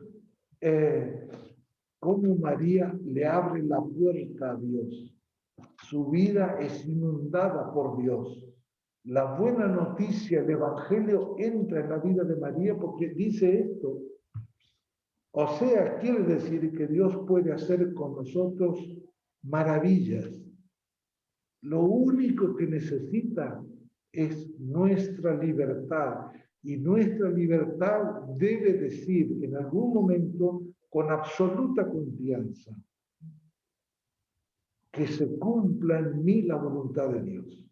cómo María le abre la puerta a Dios. Su vida es inundada por Dios. La buena noticia, el Evangelio entra en la vida de María porque dice esto. O sea, quiere decir que Dios puede hacer con nosotros maravillas. Lo único que necesita es nuestra libertad. Y nuestra libertad debe decir en algún momento con absoluta confianza que se cumpla en mí la voluntad de Dios.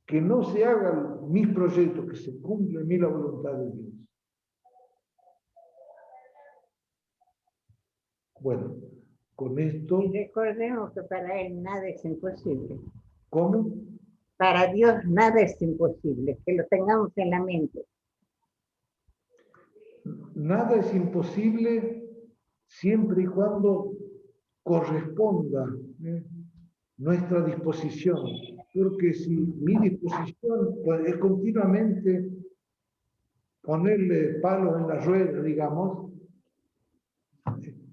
Que no se hagan mis proyectos, que se cumpla en mí la voluntad de Dios. Bueno, con esto... Y recordemos que para Él nada es imposible. ¿Cómo? Para Dios nada es imposible, que lo tengamos en la mente. Nada es imposible siempre y cuando corresponda nuestra disposición. Porque si mi disposición es continuamente ponerle palos en la rueda, digamos,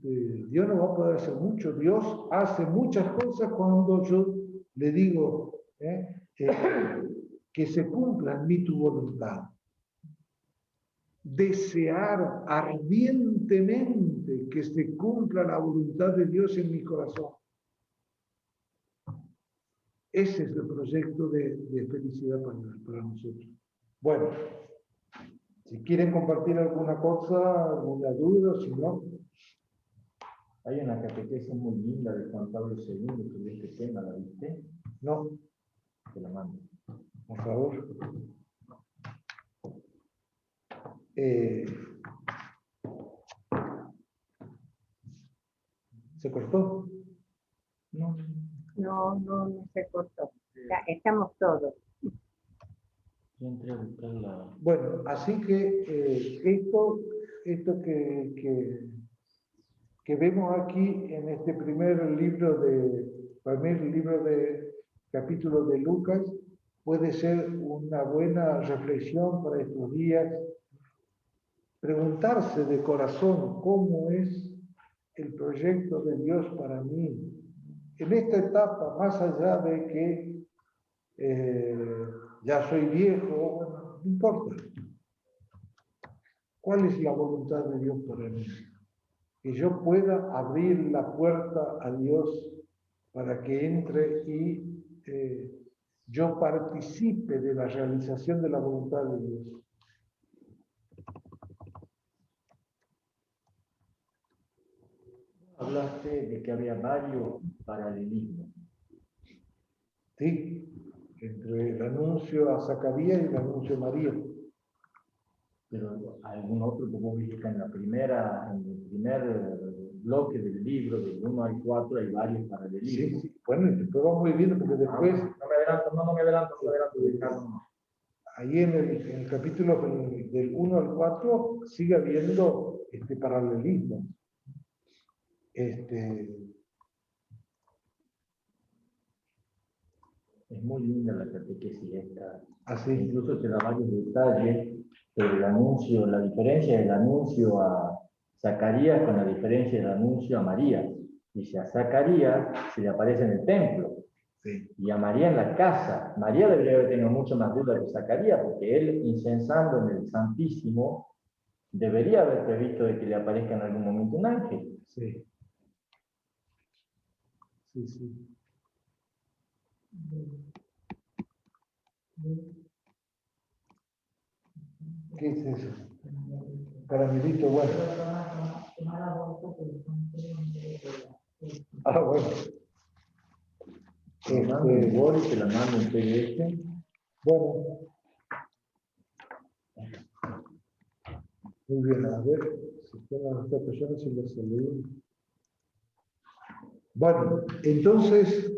Dios no va a poder hacer mucho. Dios hace muchas cosas cuando yo le digo que se cumpla en mí tu voluntad. Desear ardientemente que se cumpla la voluntad de Dios en mi corazón. Ese es el proyecto de felicidad para nosotros. Bueno, si quieren compartir alguna cosa, alguna duda, si no. Hay una catequesis muy linda de Juan Pablo II sobre este tema, ¿la viste? No. Te la mando. Por favor. ¿Se cortó? No se cortó. Estamos todos. Yo entré a buscar la... Bueno, así que esto que vemos aquí en este primer libro de capítulo de Lucas, puede ser una buena reflexión para estos días, preguntarse de corazón cómo es el proyecto de Dios para mí. En esta etapa, más allá de que ya soy viejo, bueno, no importa. ¿Cuál es la voluntad de Dios para mí? Que yo pueda abrir la puerta a Dios para que entre y yo participe de la realización de la voluntad de Dios. Hablaste de que había varios paralelismos. Sí, entre el anuncio a Zacarías y el anuncio a María. Pero algún otro que vos viste en el primer bloque del libro, del 1 al 4, hay varios paralelismos. Sí. Bueno, y después vamos a ir viendo, porque después, No me adelanto, Ricardo. ahí en el capítulo del 1 al 4 sigue habiendo paralelismo. Es muy linda la catequesis esta. Así. Incluso te da varios detalles, pero el anuncio, la diferencia del anuncio a Zacarías con la diferencia del anuncio a María. Dice, a Zacarías se le aparece en el templo, Sí. y a María en la casa. María debería haber tenido mucho más duda que Zacarías, porque él, incensando en el Santísimo, debería haber previsto de que le aparezca en algún momento un ángel. Sí. Sí. ¿Qué es eso? Caramelito, bueno. Ah, bueno. Te mando un Word y te la mando en PDF. Bueno. Muy bien, a ver si todas estas personas se las saludó. Bueno, entonces,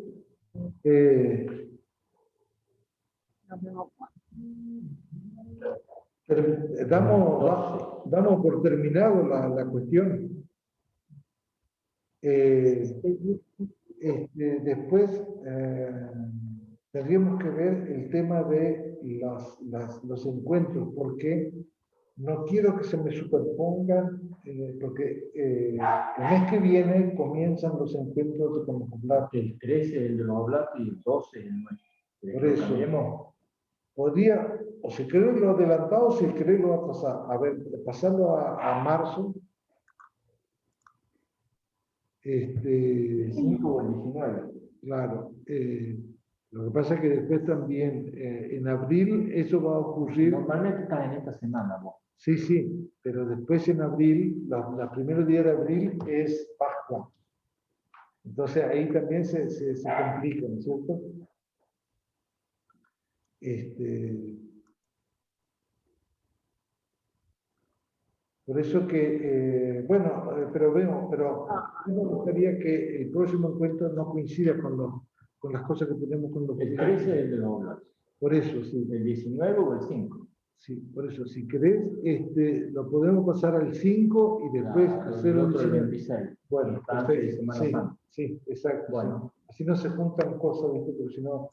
damos por terminado la cuestión. Después tendríamos que ver el tema de los encuentros, porque no quiero que se me superpongan, porque el mes que viene comienzan los encuentros de Conocoblato. El 13 es el de los oblatos y el 12 es el nuestro. Por eso, podría, o si querés lo adelantado, si querés lo va a pasar. A ver, pasando a marzo. El 5 o el 19. Claro. Lo que pasa es que después también, en abril, eso va a ocurrir. Normalmente estás en esta semana, vos. Sí, pero después en abril, la primer día de abril es Pascua. Entonces ahí también se complica, ¿no es cierto? Por eso que, pero me gustaría que el próximo encuentro no coincida con las cosas que tenemos con los El 13 es el de los oblatos. Por eso, sí. ¿El 19 o el 5? Sí, por eso, si querés, lo podemos pasar al 5 y después hacer el 26. Bueno, antes de perfecto. Semana Santa. Sí, exacto. Bueno. Sí. Así no se juntan cosas, ¿viste? Porque si no,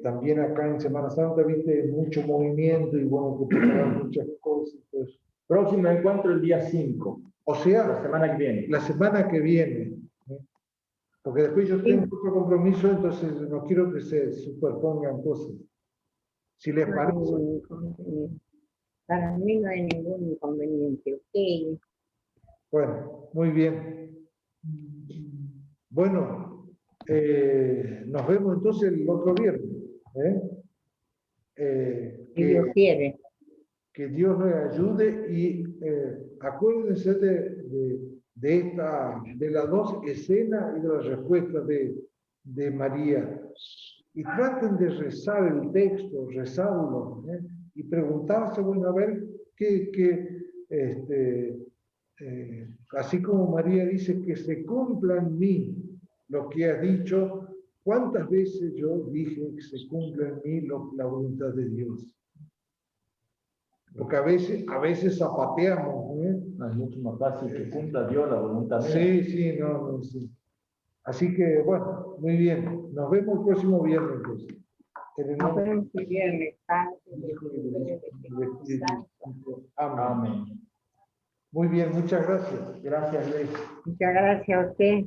también acá en Semana Santa, ¿viste? Mucho movimiento y bueno, que preparar muchas cosas. Pues. Próximo encuentro el día 5. O sea, la semana que viene. La semana que viene. Porque después yo tengo otro compromiso, entonces no quiero que se superpongan cosas. Si les parece. Para mí no hay ningún inconveniente, ¿ok? Bueno, muy bien. Bueno, nos vemos entonces el otro viernes. Si Dios quiere. Que Dios nos ayude y acuérdense de las dos escenas y de la respuesta de María. Y traten de rezar el texto, rezarlo, y preguntarse, bueno, a ver, así como María dice, que se cumpla en mí lo que ha dicho, ¿cuántas veces yo dije que se cumpla en mí la voluntad de Dios? Porque a veces zapateamos. No, es mucho más fácil que cumpla Dios la voluntad mía. Sí, sí. Así que, bueno, muy bien. Nos vemos el próximo viernes. Pues. En el nombre Ahora y viernes, Padre, del Hijo y del Espíritu Santo. Amén. Amén. Muy bien, muchas gracias. Gracias, Luis. Muchas gracias a usted.